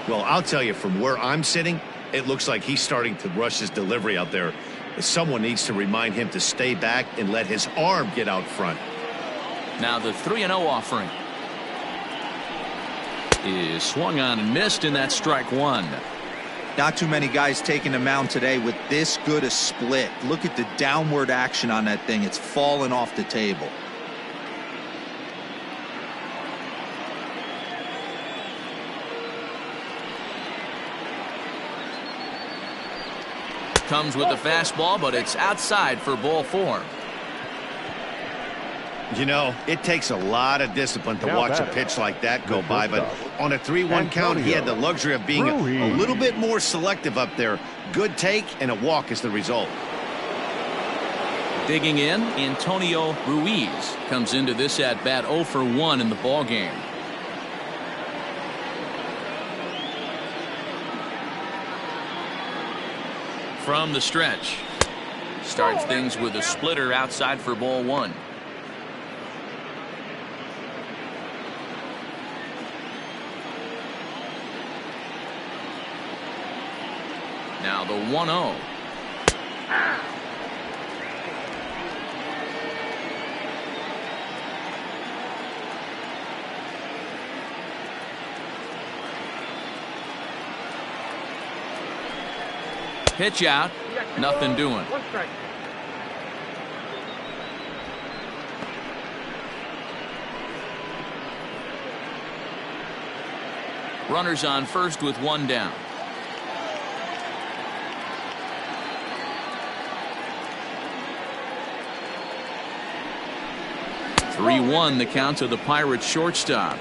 Well, I'll tell you, from where I'm sitting, it looks like he's starting to rush his delivery out there. Someone needs to remind him to stay back and let his arm get out front. Now the 3-0 offering is swung on and missed, and that's strike 1. Not too many guys taking the mound today with this good a split. Look at the downward action on that thing. It's falling off the table. Comes with a fastball, but it's outside for ball 4. You know, it takes a lot of discipline to watch a pitch like that go by, but on a 3-1 count, he had the luxury of being a little bit more selective up there. Good take, and a walk is the result. Digging in, Antonio Ruiz comes into this at bat 0 for 1 in the ball game. From the stretch, starts things with a splitter outside for ball 1. Now the 1-0. Pitch out, nothing doing. 1 strike. Runners on first with 1 down. (3-1) the count to the Pirates shortstop.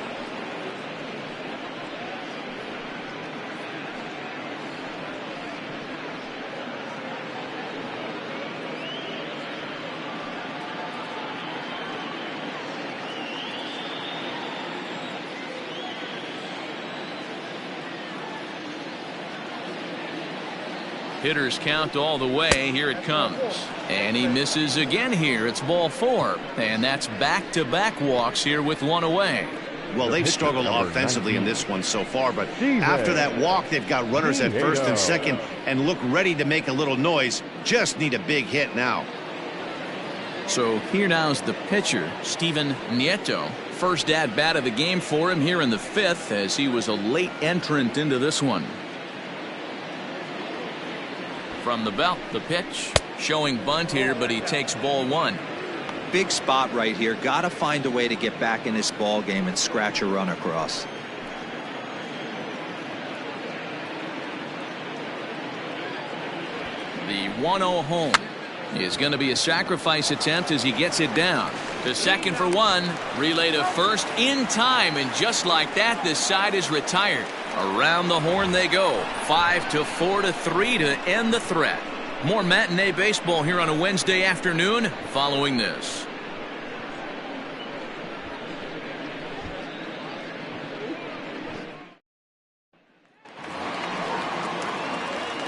Hitters count all the way. Here it comes. And he misses again here. It's ball 4. And that's back-to-back walks here with 1 away. Well, they've struggled offensively in this one so far, but after that walk, they've got runners at first and second and look ready to make a little noise. Just need a big hit now. So here now is the pitcher, Steven Nieto. First at bat of the game for him here in the 5th, as he was a late entrant into this one. From the belt, the pitch, showing bunt here, but he takes ball 1. Big spot right here. Got to find a way to get back in this ball game and scratch a run across. The 1-0 home is going to be a sacrifice attempt as he gets it down to second for 1. Relay to first in time, and just like that, this side is retired. Around the horn they go. 5-4-3 to end the threat. More matinee baseball here on a Wednesday afternoon following this.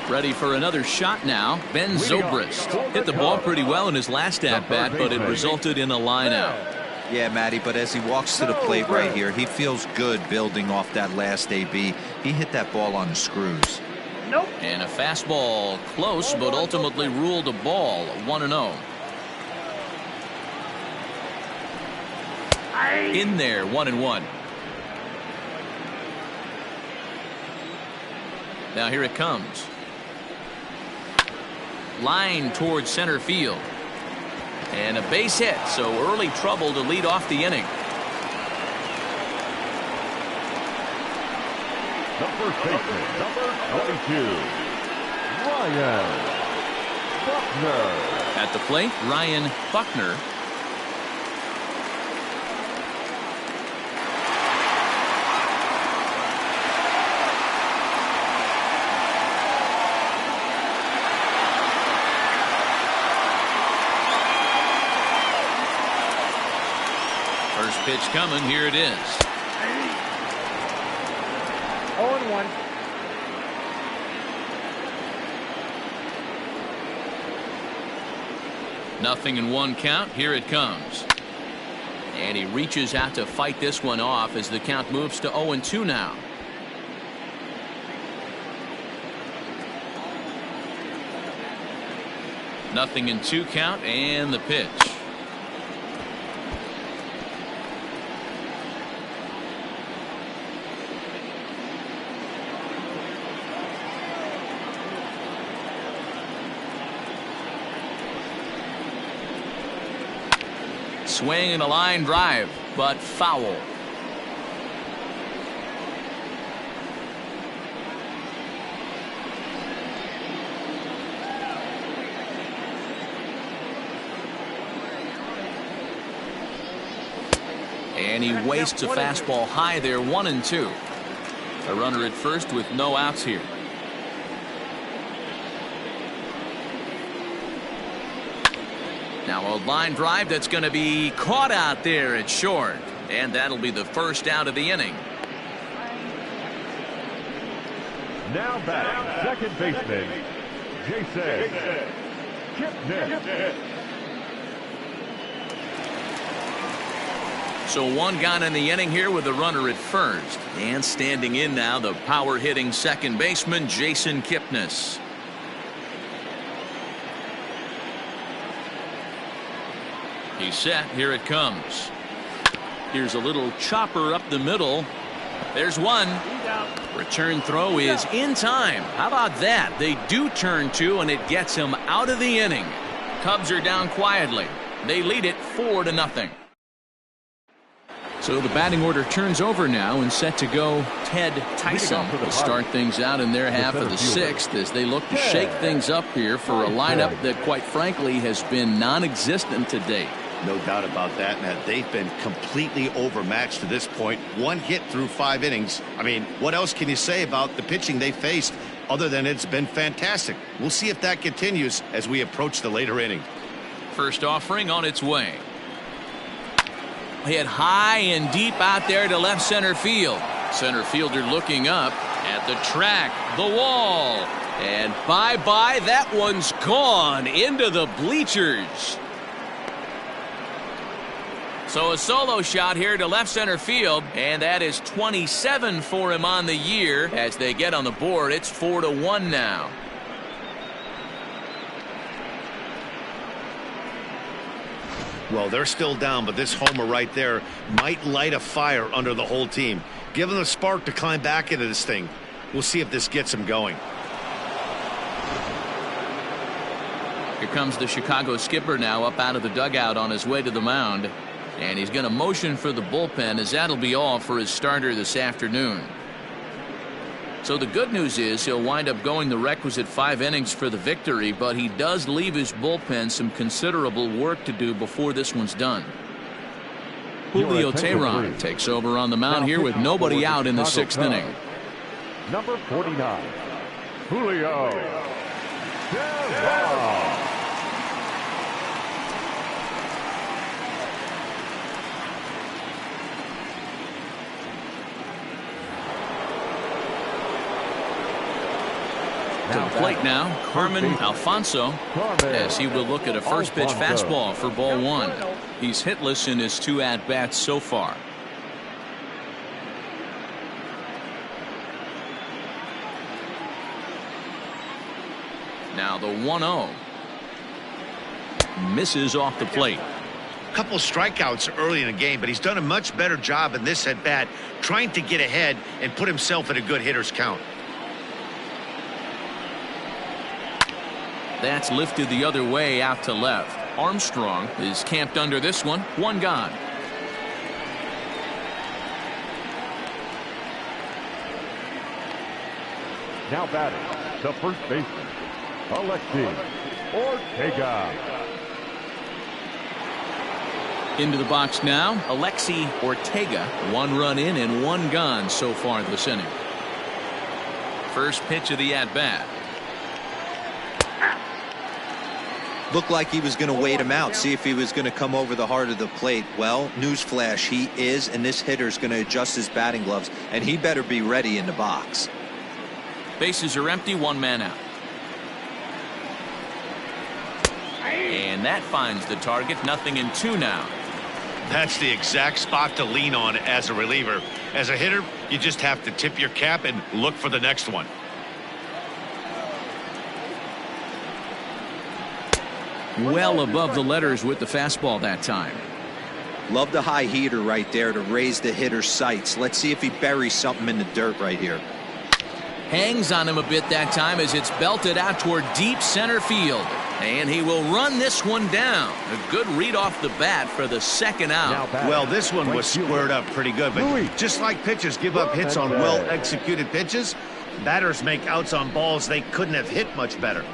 Ready for another shot now. Ben Zobrist hit the ball pretty well in his last at-bat, but it resulted in a line out. Yeah, Matty, but as he walks to the plate right here, he feels good building off that last AB. He hit that ball on the screws. Nope. And a fastball close, but ultimately ruled a ball. 1-0. In there, 1-1. Now here it comes. Line towards center field. And a base hit, so early trouble to lead off the inning. The first baseman, number 22, Ryan Buckner. At the plate, Ryan Buckner. First pitch coming, here it is. 0-1. Nothing in 1 count. Here it comes. And he reaches out to fight this one off as the count moves to 0-2 now. Nothing in 2 count, and the pitch. Swing and a line drive, but foul. And he wastes a fastball high there. 1-2. A runner at first with no outs here. Now a line drive that's going to be caught out there at short, and that'll be the first out of the inning. Now back, second baseman, Jason Kipnis. So 1 gone in the inning here with a runner at first, and standing in now the power hitting second baseman Jason Kipnis. He's set. Here it comes. Here's a little chopper up the middle. There's 1. Return throw is in time. How about that? They do turn 2, and it gets him out of the inning. Cubs are down quietly. They lead it 4-0. So the batting order turns over now, and set to go Ted Tyson to start things out in their half of the 6th as they look to shake things up here for a lineup that quite frankly has been non-existent to date. No doubt about that, Matt. They've been completely overmatched to this point. 1 hit through 5 innings. I mean, what else can you say about the pitching they faced other than it's been fantastic? We'll see if that continues as we approach the later inning. First offering on its way. Hit high and deep out there to left center field. Center fielder looking up at the track, the wall, and bye-bye. That one's gone into the bleachers. So a solo shot here to left center field, and that is 27 for him on the year. As they get on the board, it's 4-1 now. Well, they're still down, but this homer right there might light a fire under the whole team. Give them a spark to climb back into this thing. We'll see if this gets them going. Here comes the Chicago skipper now up out of the dugout on his way to the mound. And he's going to motion for the bullpen, as that'll be all for his starter this afternoon. So the good news is he'll wind up going the requisite 5 innings for the victory, but he does leave his bullpen some considerable work to do before this one's done. Julio Teheran takes over on the mound here with nobody out in the 6th inning. Number 49, Julio Teheran. To the plate now, Carmen Alfonso, as he will look at a first pitch fastball for ball 1. He's hitless in his 2 at-bats so far. Now the 1-0. Misses off the plate. A couple strikeouts early in the game, but he's done a much better job in this at-bat trying to get ahead and put himself in a good hitter's count. That's lifted the other way out to left. Armstrong is camped under this one. 1 gone. Now batting, the first baseman, Alexi Ortega. Into the box now, Alexi Ortega. 1 run in and 1 gone so far this inning. First pitch of the at-bat. Looked like he was going to wait him out, see if he was going to come over the heart of the plate. Well, newsflash, he is, and this hitter's going to adjust his batting gloves, and he better be ready in the box. Bases are empty, 1 man out. And that finds the target. 0-2 now. That's the exact spot to lean on as a reliever. As a hitter, you just have to tip your cap and look for the next one. Well above the letters with the fastball that time. Love the high heater right there to raise the hitter's sights. Let's see if he buries something in the dirt right here. Hangs on him a bit that time as it's belted out toward deep center field. And he will run this one down. A good read off the bat for the 2nd out. Well, this one was squared up pretty good, but just like pitchers give up hits on well-executed pitches, batters make outs on balls they couldn't have hit much better.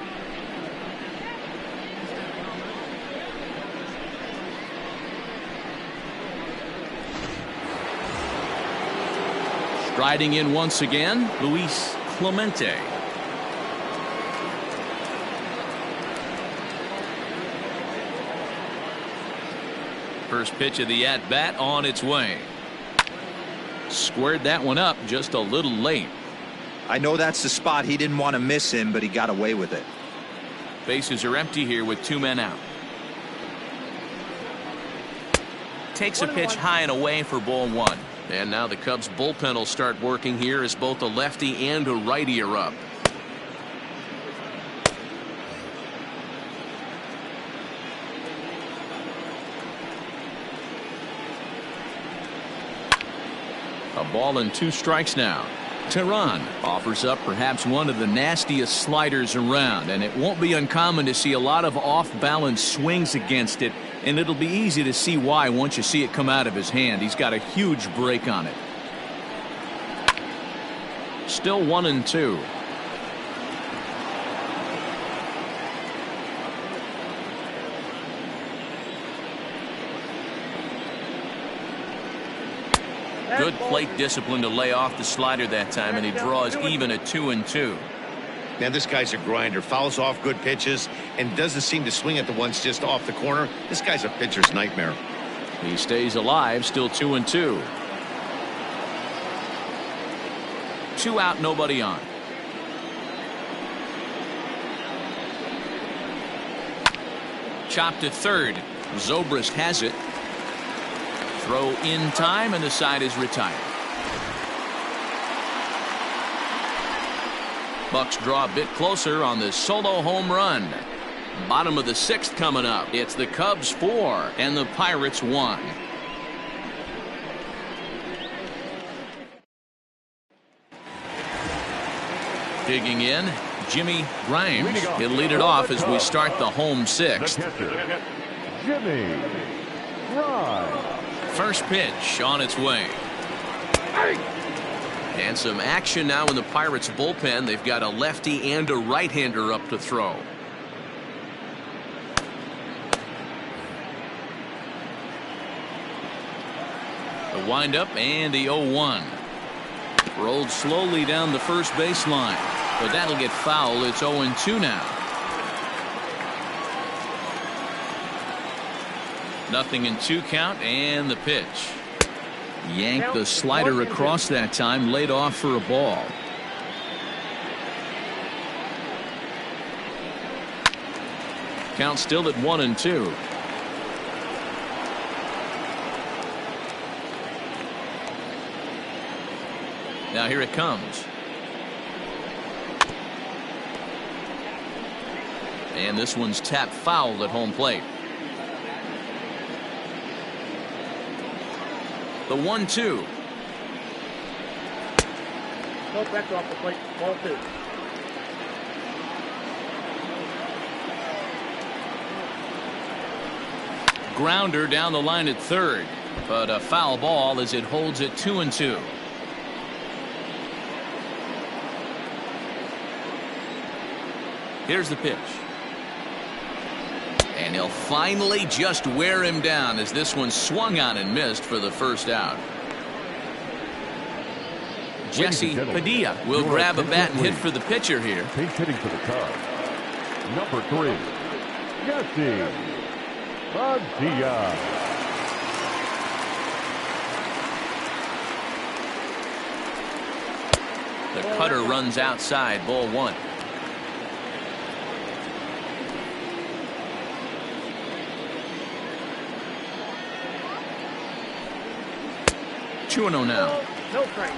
Striding in once again, Luis Clemente. First pitch of the at-bat on its way. Squared that one up just a little late. I know that's the spot he didn't want to miss him, but he got away with it. Bases are empty here with 2 men out. Takes a pitch high and away for ball 1. And now the Cubs bullpen will start working here as both a lefty and a righty are up. A ball and 2 strikes now. Teheran offers up perhaps one of the nastiest sliders around, and it won't be uncommon to see a lot of off-balance swings against it, and it'll be easy to see why once you see it come out of his hand. He's got a huge break on it. Still 1-2. Good plate discipline to lay off the slider that time, and he draws even at 2-2. Man, this guy's a grinder. Fouls off good pitches and doesn't seem to swing at the ones just off the corner. This guy's a pitcher's nightmare. He stays alive, still 2-2. 2 out, nobody on. Chopped to third. Zobrist has it. Throw in time, and the side is retired. Bucks draw a bit closer on this solo home run. Bottom of the 6th coming up. It's the Cubs 4 and the Pirates 1. Digging in, Jimmy Grimes. He'll lead it off as we start the home 6th. Jimmy Grimes. First pitch on its way. And some action now in the Pirates bullpen. They've got a lefty and a right-hander up to throw. The windup and the 0-1. Rolled slowly down the first baseline, but that'll get foul. It's 0-2 now. Nothing in 2 count, and the pitch. Yanked the slider across that time, laid off for a ball. Count still at 1-2. Now here it comes. And this one's tapped foul at home plate. The 1-2. No, back off the plate. Ball 2. Grounder down the line at third, but a foul ball as it holds at 2-2. Here's the pitch. And he'll finally just wear him down as this one swung on and missed for the first out. Jesse Padilla will grab a bat and hit for the pitcher here. He's hitting for the Cubs. Number 3, Jesse Padilla. The cutter runs outside, ball 1. Two and 0 now. No strike.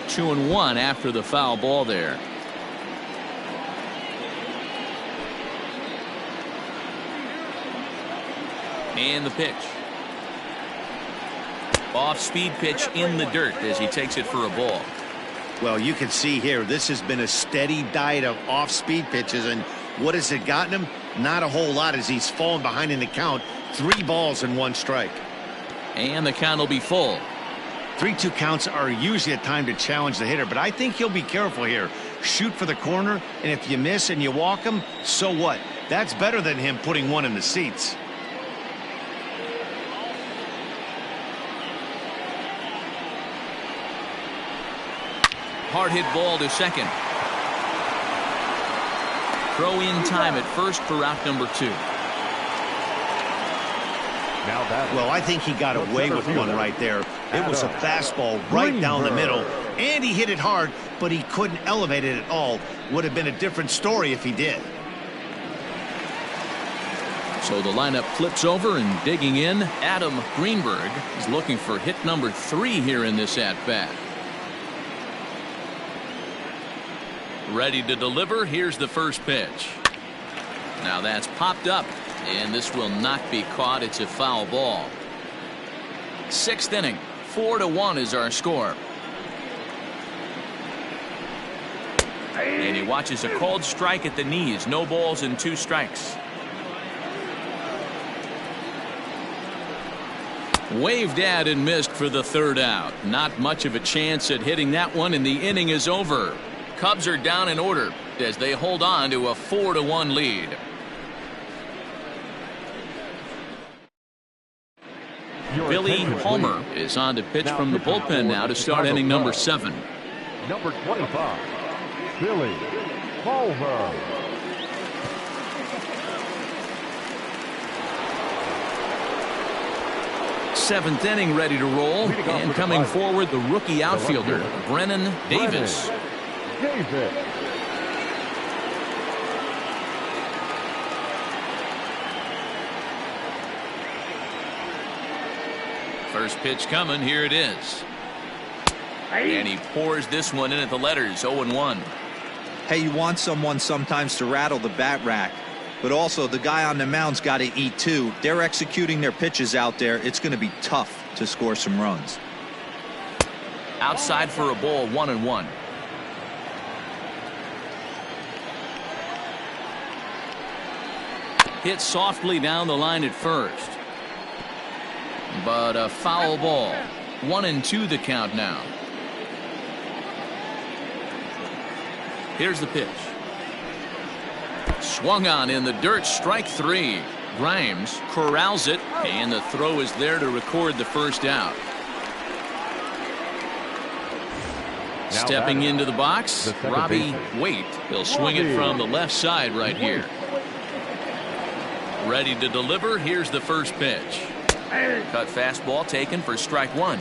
Two and 1 after the foul ball there. And the pitch. Off speed pitch in the dirt as he takes it for a ball. Well, you can see here, this has been a steady diet of off-speed pitches, and what has it gotten him? Not a whole lot as he's fallen behind in the count. 3 balls and 1 strike. And the count will be full. 3-2 counts are usually a time to challenge the hitter, but I think he'll be careful here. Shoot for the corner, and if you miss and you walk him, so what? That's better than him putting one in the seats. Hard hit ball to second. Throw in time at first for out number 2. Now that. Well, I think he got away with one right there. It was a fastball right down the middle, and he hit it hard, but he couldn't elevate it at all. Would have been a different story if he did. So the lineup flips over, and digging in, Adam Greenberg is looking for hit number 3 here in this at-bat. Ready to deliver. Here's the first pitch. Now that's popped up, and this will not be caught. It's a foul ball. 6th inning. 4-1 is our score. And he watches a called strike at the knees. No balls and 2 strikes. Waved at and missed for the 3rd out. Not much of a chance at hitting that one, and the inning is over. Cubs are down in order as they hold on to a 4-1 lead. Billy Palmer is on to pitch from the bullpen now to start inning number 7. Number 25, Billy Palmer. Seventh inning ready to roll, and coming forward the rookie outfielder Brennan Davis. First pitch coming. Here it is. And he pours this one in at the letters. 0-1. Hey, you want someone sometimes to rattle the bat rack, but also the guy on the mound's got to eat too. They're executing their pitches out there. It's going to be tough to score some runs. Outside for a ball. 1-1. Hit softly down the line at first, but a foul ball. 1-2 the count now. Here's the pitch. Swung on in the dirt. Strike 3. Grimes corrals it, and the throw is there to record the first out. Stepping into the box, Robbie Waite. He'll swing it from the left side right here. Ready to deliver. Here's the first pitch. Cut fastball taken for strike 1.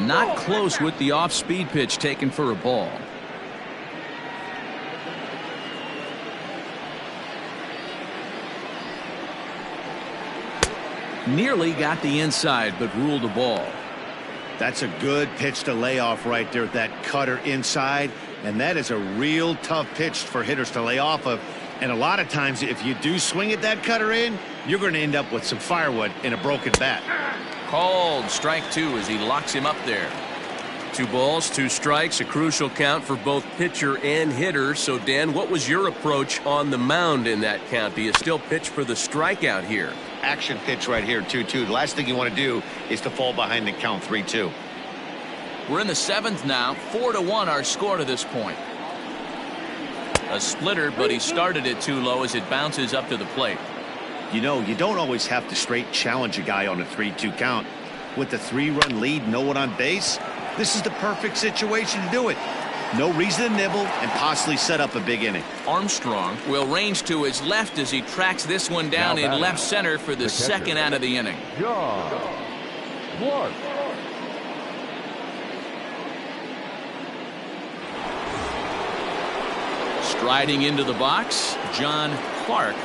Not close with the off-speed pitch taken for a ball. Nearly got the inside, but ruled a ball. That's a good pitch to lay off right there, that cutter inside. And that is a real tough pitch for hitters to lay off of. And a lot of times, if you do swing at that cutter in, you're going to end up with some firewood in a broken bat. Called strike 2 as he locks him up there. 2 balls, 2 strikes, a crucial count for both pitcher and hitter. So, Dan, what was your approach on the mound in that count? Do you still pitch for the strikeout here? Action pitch right here, 2-2. The last thing you want to do is to fall behind the count 3-2. We're in the 7th now. 4-1 our score to this point. A splitter, but he started it too low as it bounces up to the plate. You know, you don't always have to straight challenge a guy on a 3-2 count. With the 3-run lead, no one on base, this is the perfect situation to do it. No reason to nibble and possibly set up a big inning. Armstrong will range to his left as he tracks this one down in left center for the second out of the inning. John Clark. Striding into the box, John Clark.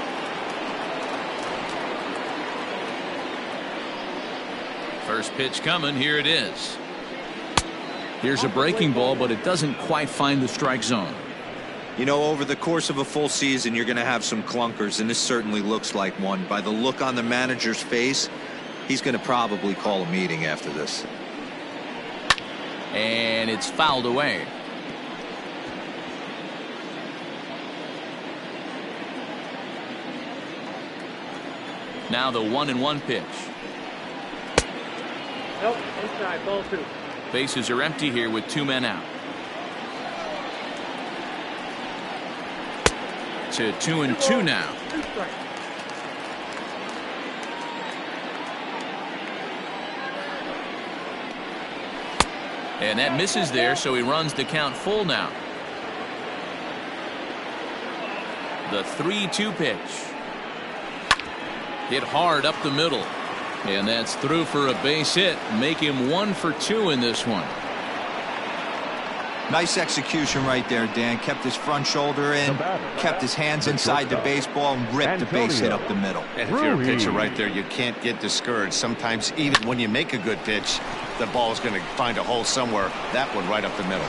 First pitch coming. Here it is. Here's a breaking ball, but it doesn't quite find the strike zone. You know, over the course of a full season, you're going to have some clunkers, and this certainly looks like one. By the look on the manager's face, he's going to probably call a meeting after this. And it's fouled away. Now the 1-1 pitch. Nope, inside, ball 2. Bases are empty here with 2 men out. To 2-2 now. 2 strikes. And that misses there, so he runs the count full now. The 3-2 pitch. Hit hard up the middle. And that's through for a base hit. Make him 1 for 2 in this one. Nice execution right there, Dan. Kept his front shoulder in, kept his hands inside the baseball, and ripped the base hit up the middle. And if you're a pitcher right there, you can't get discouraged. Sometimes even when you make a good pitch, the ball is going to find a hole somewhere. That one right up the middle.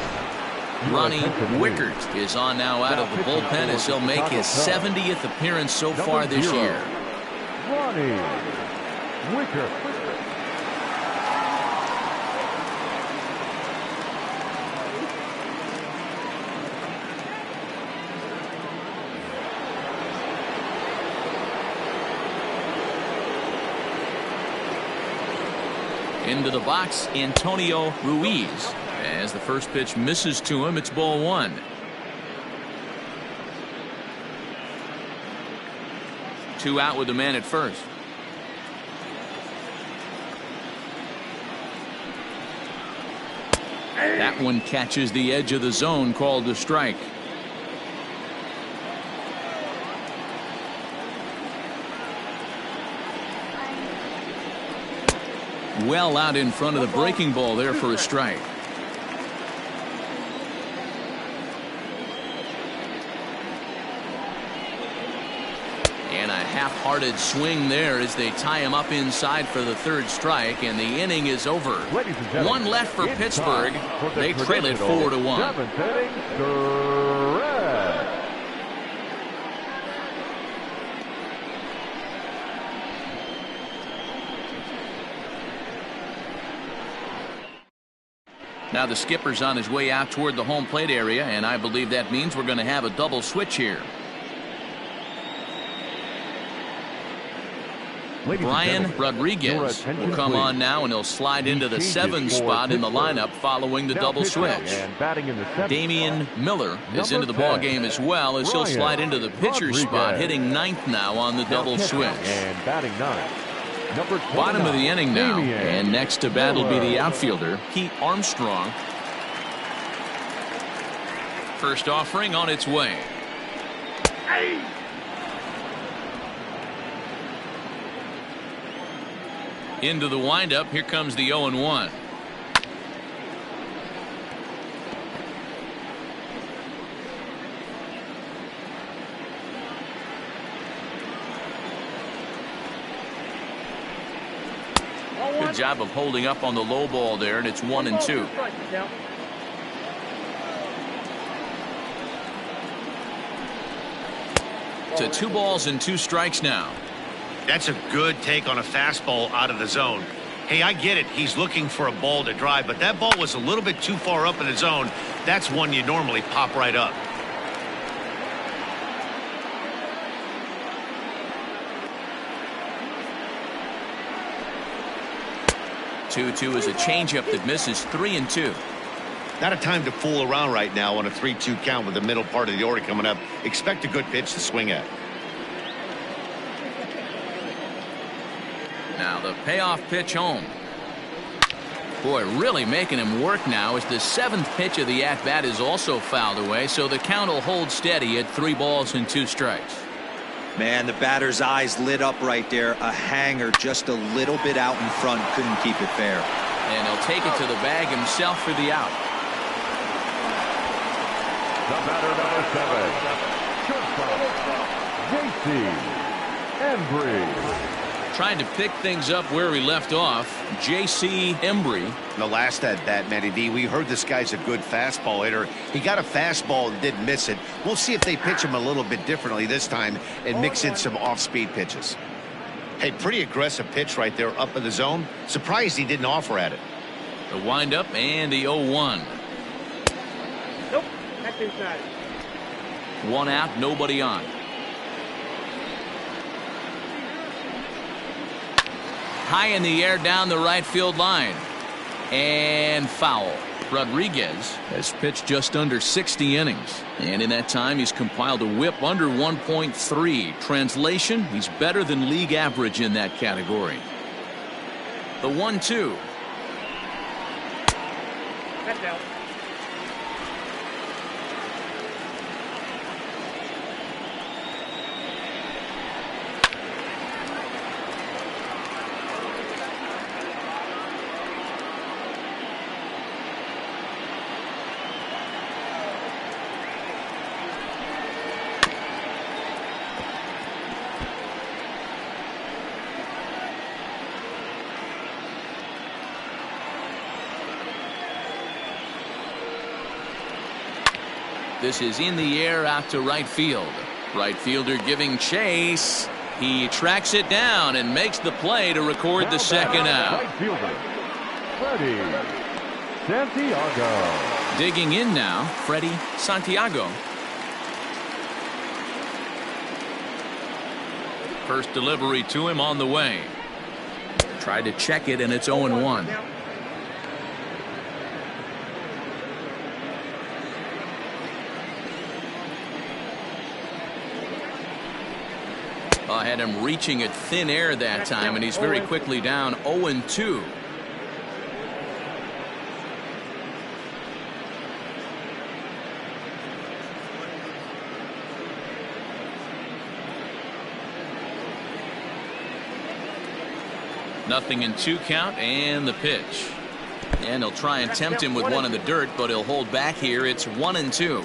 Ronnie Wickert is on now out of the bullpen as he'll make his 70th appearance so far this year. Ronnie Wickert. Into the box, Antonio Ruiz. As the first pitch misses to him, it's ball 1. Two out with the man at first. That one catches the edge of the zone, called a strike. Well out in front of the breaking ball there for a strike. And a half-hearted swing there as they tie him up inside for the 3rd strike, and the inning is over. One left for Pittsburgh. They trail it 4-1. 7th inning, correct. Now the skipper's on his way out toward the home plate area, and I believe that means we're going to have a double switch here. Brian Rodriguez will come on now, and he'll slide into the 7 spot in the lineup following the double switch. Damian Miller is into the ball game as well, as he'll slide into the pitcher spot, hitting 9th now on the double switch. And batting 9. Bottom of the inning now, and next to bat will be the outfielder, Pete Armstrong. First offering on its way. Into the windup. Here comes the 0-1. Good job of holding up on the low ball there, and it's 1-2. To 2 balls and 2 strikes now. That's a good take on a fastball out of the zone. Hey, I get it. He's looking for a ball to drive, but that ball was a little bit too far up in the zone. That's one you normally pop right up. Two is a changeup that misses. 3-2. Not a time to fool around right now on a 3-2 count with the middle part of the order coming up. Expect a good pitch to swing at. Now the payoff pitch home. Boy, really making him work now as the 7th pitch of the at-bat is also fouled away, so the count will hold steady at 3 balls and 2 strikes. Man, the batter's eyes lit up right there. A hanger just a little bit out in front. Couldn't keep it fair. And he'll take it to the bag himself for the out. The batter, number 7, shortstop, J.C. Embry. Trying to pick things up where we left off, J.C. Embry. The last at bat, Matty D, we heard this guy's a good fastball hitter. He got a fastball and didn't miss it. We'll see if they pitch him a little bit differently this time and mix in some off-speed pitches. Hey, pretty aggressive pitch right there up in the zone. Surprised he didn't offer at it. The windup and the 0-1. Nope, that's inside. 1 out, nobody on. High in the air down the right field line. And foul. Rodriguez has pitched just under 60 innings. And in that time, he's compiled a whip under 1.3. Translation, he's better than league average in that category. The 1-2. That's out. This is in the air out to right field. Right fielder giving chase. He tracks it down and makes the play to record the second out. Right fielder, Freddie Santiago. Digging in now, Freddie Santiago. First delivery to him on the way. Tried to check it, and it's 0-1. I had him reaching at thin air that time, and he's very quickly down 0-2. 0-2 count and the pitch. And he'll try and tempt him with one in the dirt, but he'll hold back here. It's 1-2.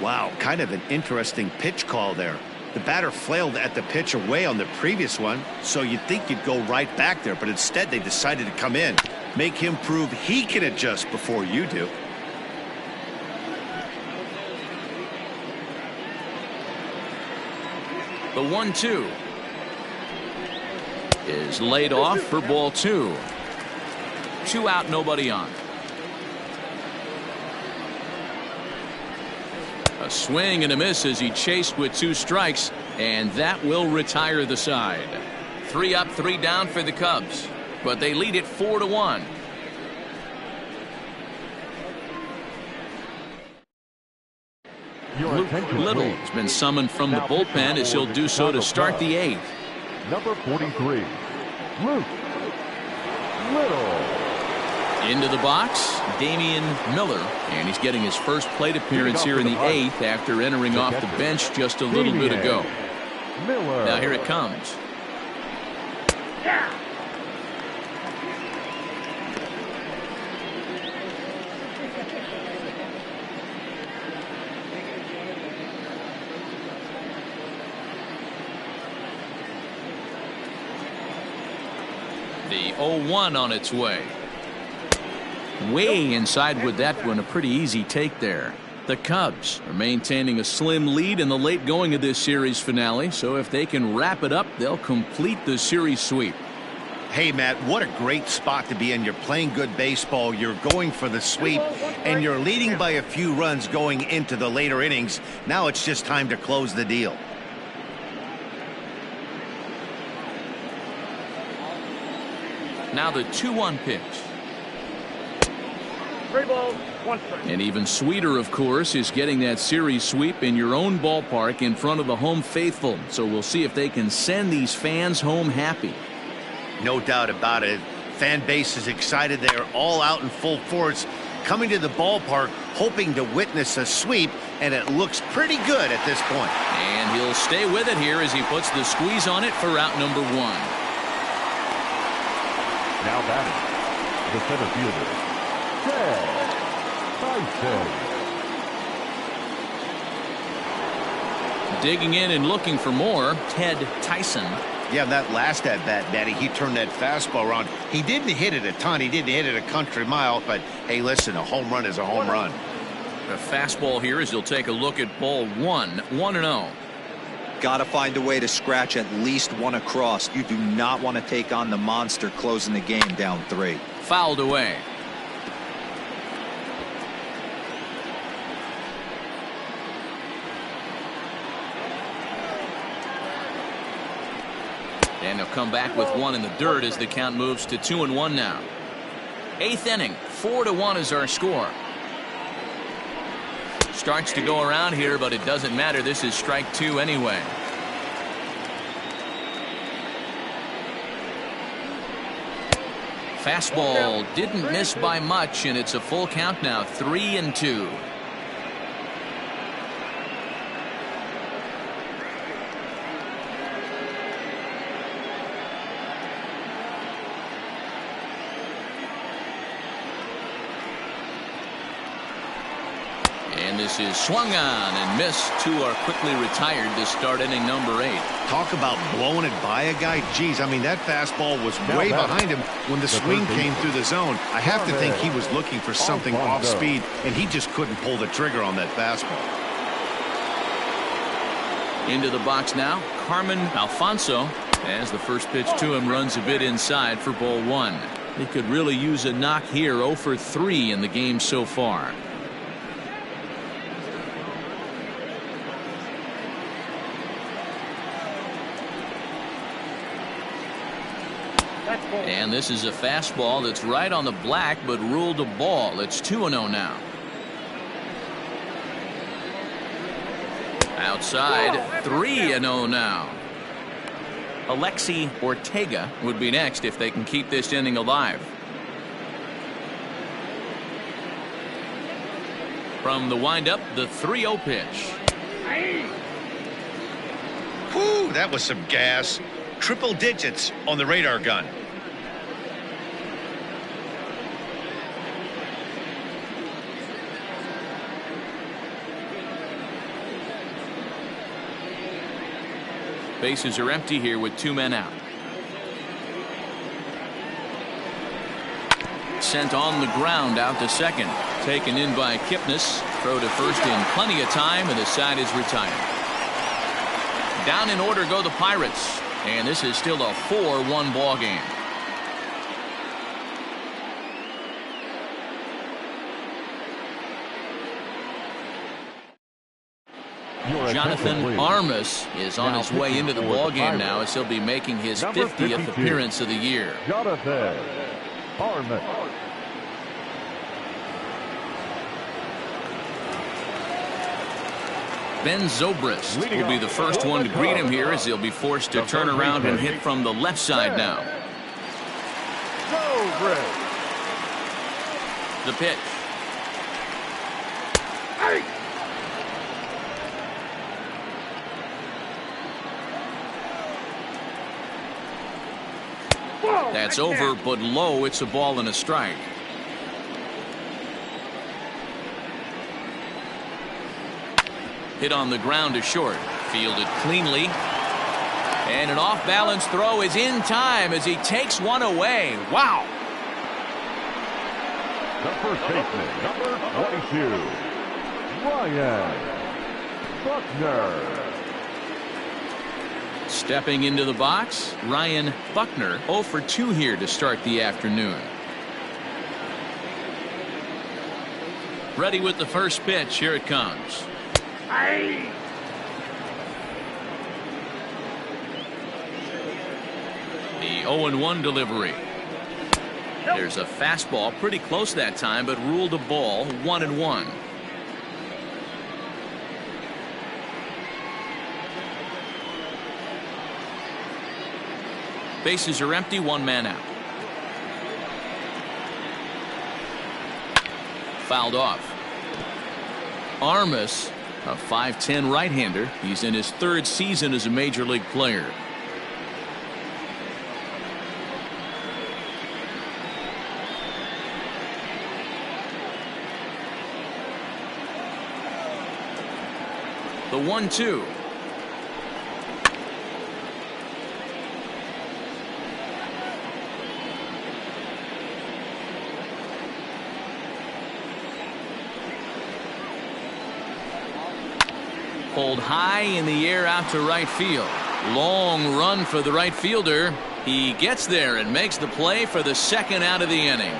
Wow, kind of an interesting pitch call there. The batter flailed at the pitch away on the previous one, so you'd think you'd go right back there, but instead they decided to come in, make him prove he can adjust before you do. The 1-2 is laid off for ball 2. 2 out, nobody on. A swing and a miss as he chased with 2 strikes, and that will retire the side. 3 up, 3 down for the Cubs, but they lead it 4-1. Luke Little has been summoned from the bullpen as he'll do so to start the 8th. Number 43, Luke Little. Into the box, Damian Miller, and he's getting his first plate appearance here in the 8th after entering off the bench just a little bit ago. Now here it comes. The 0-1 on its way. Way inside with that one. A pretty easy take there. The Cubs are maintaining a slim lead in the late going of this series finale, so if they can wrap it up, they'll complete the series sweep. Hey, Matt, what a great spot to be in. You're playing good baseball, you're going for the sweep, and you're leading by a few runs going into the later innings. Now it's just time to close the deal. Now the 2-1 pitch. 3 balls, 1 strike. And even sweeter, of course, is getting that series sweep in your own ballpark in front of the home faithful. So we'll see if they can send these fans home happy. No doubt about it. Fan base is excited. They're all out in full force, coming to the ballpark, hoping to witness a sweep, and it looks pretty good at this point. And he'll stay with it here as he puts the squeeze on it for out number 1. Now batting, the center fielder, Ted Tyson. Digging in and looking for more, Ted Tyson. Yeah, that last at bat, Daddy, he turned that fastball around. He didn't hit it a ton. He didn't hit it a country mile, but hey, listen, a home run is a home run. A fastball here as he'll take a look at ball 1, 1-0. Got to find a way to scratch at least one across. You do not want to take on the monster closing the game down 3. Fouled away. And they'll come back with 1 in the dirt as the count moves to 2-1 now. 8th inning, 4-1 is our score. Starts to go around here, but it doesn't matter. This is strike 2 anyway. Fastball didn't miss by much, and it's a full count now, 3-2. And this is swung on and missed. 2 are quickly retired to start inning number 8. Talk about blowing it by a guy. Geez, I mean, that fastball was way behind him when the swing came through the zone. I have to think he was looking for something off speed, and he just couldn't pull the trigger on that fastball. Into the box now, Carmen Alfonso, as the first pitch to him runs a bit inside for ball 1. He could really use a knock here. 0 for 3 in the game so far. And this is a fastball that's right on the black, but ruled a ball. It's 2-0 now. Outside, 3-0 now. Alexi Ortega would be next if they can keep this inning alive. From the windup, the 3-0 pitch. Whew, that was some gas. Triple digits on the radar gun. Bases are empty here with 2 men out. Sent on the ground out to second. Taken in by Kipnis. Throw to first in plenty of time, and the side is retired. Down in order go the Pirates, and this is still a 4-1 ball game. Jonathan Armas is on his way into the ball game now, as he'll be making his 50th appearance of the year. Jonathan Armas. Ben Zobrist will be the first one to greet him here, as he'll be forced to turn around and hit from the left side now. The pitch. That's over, but low. It's a ball and a strike. Hit on the ground to short. Fielded cleanly. And an off-balance throw is in time as he takes one away. Wow. The first baseman, number 22, Ryan Buckner. Stepping into the box, Ryan Buckner, 0 for 2 here to start the afternoon. Ready with the first pitch. Here it comes. The 0-1 delivery. There's a fastball pretty close that time, but ruled a ball. 1-1. Bases are empty, 1 man out. Fouled off. Armas, a 5'10" right-hander. He's in his 3rd season as a major league player. The 1-2. Pulled high in the air out to right field. Long run for the right fielder. He gets there and makes the play for the 2nd out of the inning.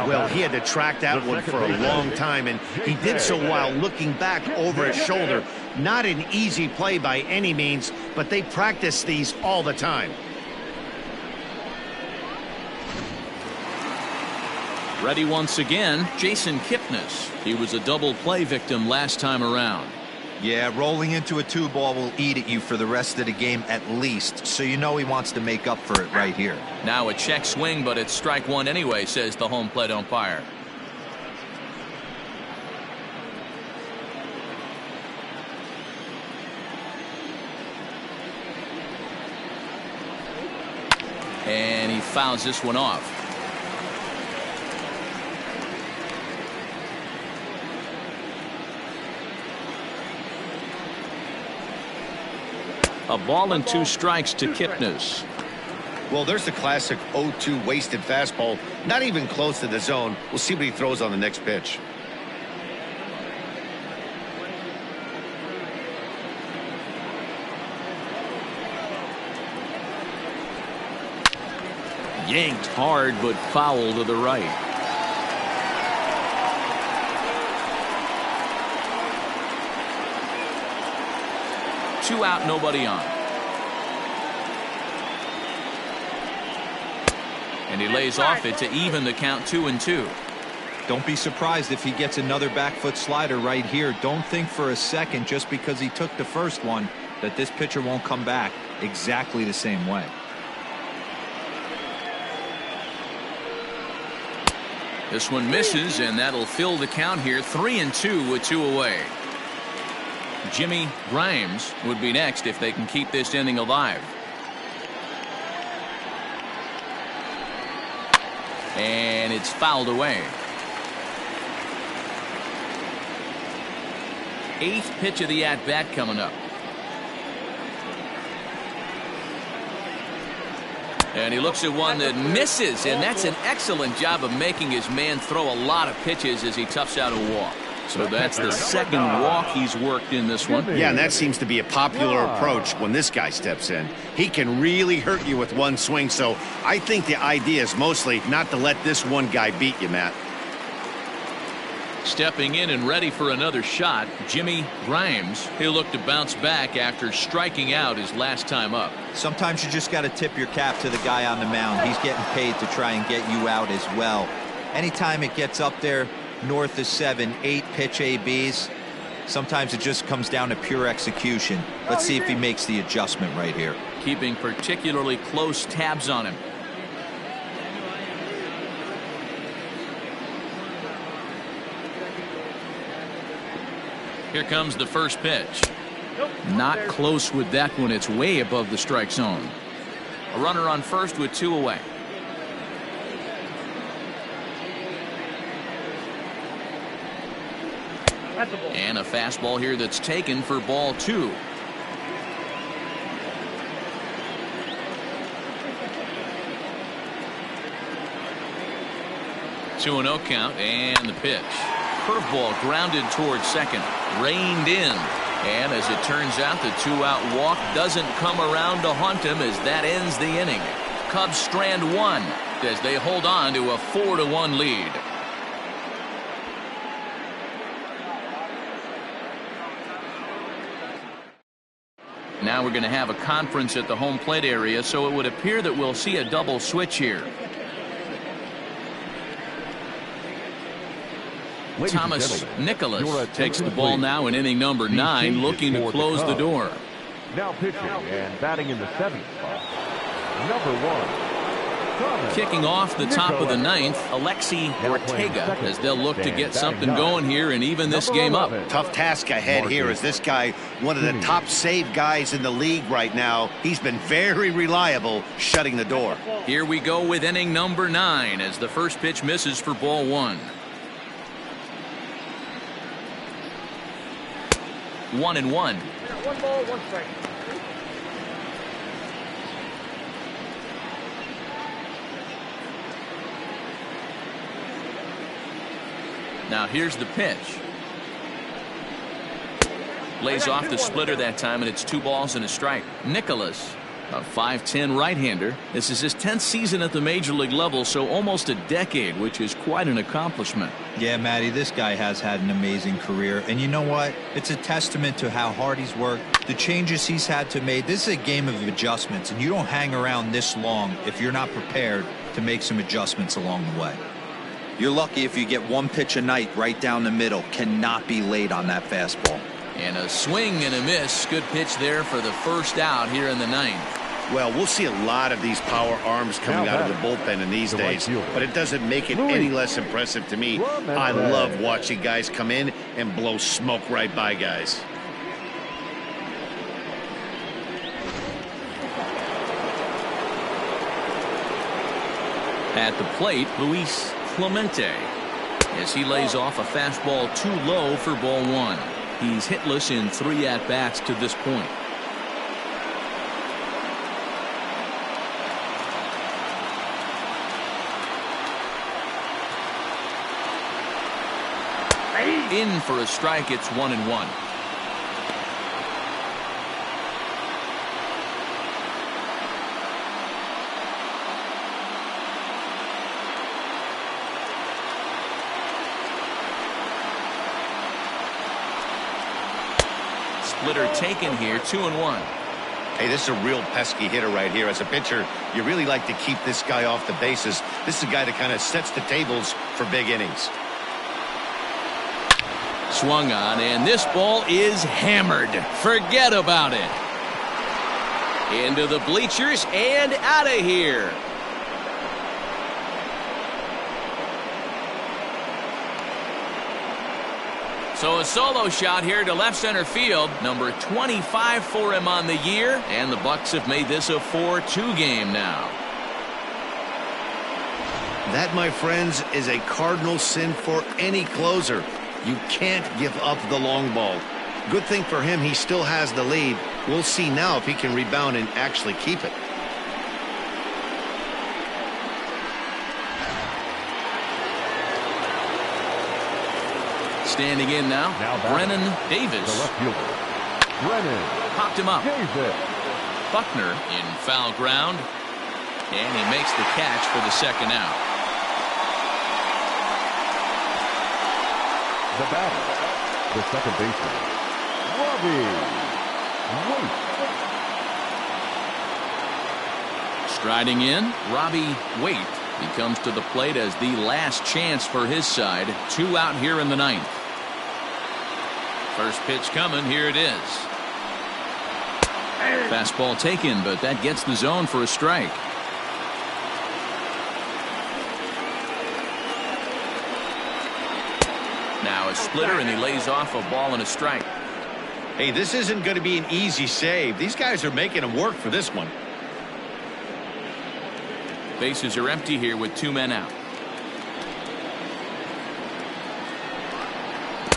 Well, he had to track that one for a long time, and he did so while looking back over his shoulder. Not an easy play by any means, but they practice these all the time. Ready once again, Jason Kipnis. He was a double play victim last time around. Yeah, rolling into a 2-ball will eat at you for the rest of the game at least, so you know he wants to make up for it right here. Now a check swing, but it's strike 1 anyway, says the home plate umpire. And he fouls this one off. A ball and 2 strikes to Kipnis. Well, there's the classic 0-2 wasted fastball. Not even close to the zone. We'll see what he throws on the next pitch. Yanked hard, but foul to the right. Two out, nobody on. And he lays off it to even the count 2-2. Don't be surprised if he gets another back foot slider right here. Don't think for a second, just because he took the first one, that this pitcher won't come back exactly the same way. This one misses, and that'll fill the count here. 3-2 with 2 away. Jimmy Grimes would be next if they can keep this inning alive. And it's fouled away. 8th pitch of the at-bat coming up. And he looks at one that misses, and that's an excellent job of making his man throw a lot of pitches as he toughs out a walk. So that's the second walk he's worked in this one. Yeah, and that seems to be a popular approach when this guy steps in. He can really hurt you with one swing, so I think the idea is mostly not to let this one guy beat you, Matt. Stepping in and ready for another shot, Jimmy Grimes. He'll look to bounce back after striking out his last time up. Sometimes you just got to tip your cap to the guy on the mound. He's getting paid to try and get you out as well. Anytime it gets up there north of 7, 8 pitch ABs, sometimes it just comes down to pure execution. Let's see if he makes the adjustment right here. Keeping particularly close tabs on him. Here comes the first pitch. Not close with that one. It's way above the strike zone. A runner on first with 2 away. And a fastball here that's taken for ball 2. Two and 0 count, and the pitch. Curveball grounded towards second, reined in, and as it turns out, the 2-out walk doesn't come around to haunt him as that ends the inning. Cubs strand 1 as they hold on to a 4-1 lead. Now we're going to have a conference at the home plate area, so it would appear that we'll see a double switch here. Thomas Nicholas takes the ball now in inning number 9, looking to close the door. Now pitching and batting in the 7th spot, number 1. Kicking off the top of the 9th, Alexi Ortega, as they'll look to get something going here and even this game up. Tough task ahead here as this guy, one of the top save guys in the league right now. He's been very reliable shutting the door. Here we go with inning number 9 as the first pitch misses for ball 1. 1-1. 1 ball, 1 strike. Now here's the pitch. Lays off the splitter that time, and it's 2 balls and a strike. Nicholas, a 5'10" right-hander. This is his 10th season at the major league level, so almost a decade, which is quite an accomplishment. Yeah, Matty, this guy has had an amazing career. And you know what? It's a testament to how hard he's worked, the changes he's had to make. This is a game of adjustments, and you don't hang around this long if you're not prepared to make some adjustments along the way. You're lucky if you get 1 pitch a night right down the middle. Cannot be late on that fastball. And a swing and a miss. Good pitch there for the first out here in the 9th. Well, we'll see a lot of these power arms coming out of the bullpen in these days, but it doesn't make it any less impressive to me. I love watching guys come in and blow smoke right by guys. At the plate, Luis Clemente, as he lays off a fastball too low for ball 1. He's hitless in 3 at-bats to this point. In for a strike. It's 1-1. Splitter taken here, 2-1. Hey, this is a real pesky hitter right here. As a pitcher, you really like to keep this guy off the bases. This is a guy that kind of sets the tables for big innings. Swung on, and this ball is hammered. Forget about it. Into the bleachers and out of here. So a solo shot here to left center field. Number 25 for him on the year, and the Bucks have made this a 4-2 game now. That, my friends, is a cardinal sin for any closer. You can't give up the long ball. Good thing for him, he still has the lead. We'll see now if he can rebound and actually keep it. Standing in now Brennan Davis. The left fielder, Brennan Popped him up. Davis. Buckner in foul ground, and he makes the catch for the second out. The batter, the second baseman, Robbie Waite. Striding in, Robbie Waite. He comes to the plate as the last chance for his side. 2 out here in the 9th. First pitch coming. Here it is. Fastball taken, but that gets the zone for a strike. Now a splitter, and he lays off a ball and a strike. Hey, this isn't going to be an easy save. These guys are making him work for this one. Bases are empty here with 2 men out.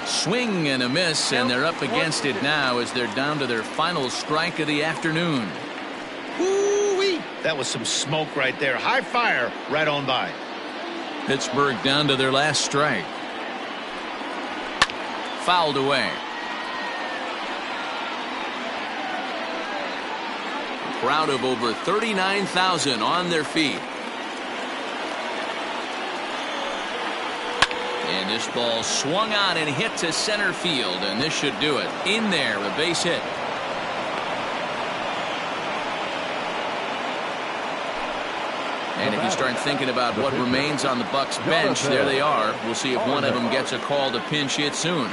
Swing and a miss, and they're up against it now as they're down to their final strike of the afternoon. Woo-wee. That was some smoke right there. High fire right on by. Pittsburgh down to their last strike. Fouled away. A crowd of over 39,000 on their feet. And this ball swung on and hit to center field, and this should do it. In there, a base hit. And if you start thinking about what remains on the Bucs bench, there they are. We'll see if one of them gets a call to pinch hit soon.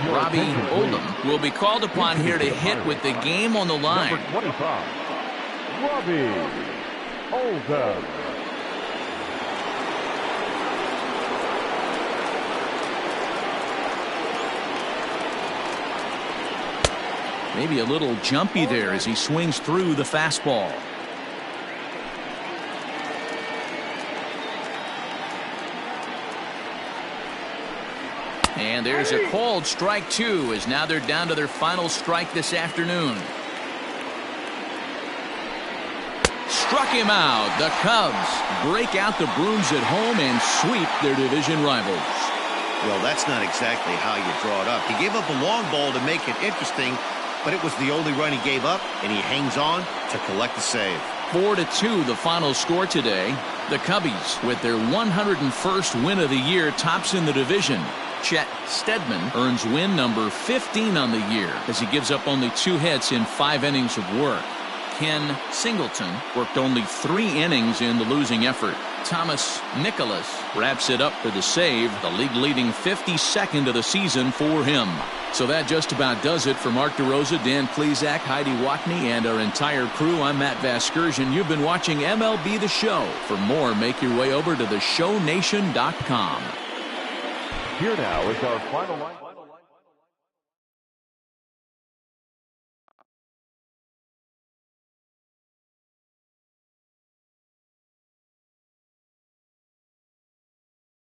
Robbie Oldham will be called upon here to hit with the game on the line. Number 25, Robbie Oldham. Maybe a little jumpy there as he swings through the fastball. And there's a called strike 2 as now they're down to their final strike this afternoon. Struck him out. The Cubs break out the brooms at home and sweep their division rivals. Well, that's not exactly how you draw it up. He gave up a long ball to make it interesting, but it was the only run he gave up, and he hangs on to collect the save. 4-2 the final score today. The Cubbies, with their 101st win of the year, tops in the division. Chet Steadman earns win number 15 on the year as he gives up only 2 hits in 5 innings of work. Ken Singleton worked only 3 innings in the losing effort. Thomas Nicholas wraps it up for the save, the league-leading 52nd of the season for him. So that just about does it for Mark DeRosa, Dan Klezak, Heidi Watney, and our entire crew. I'm Matt Vasgersian. You've been watching MLB The Show. For more, make your way over to theshownation.com. Here now is our final line.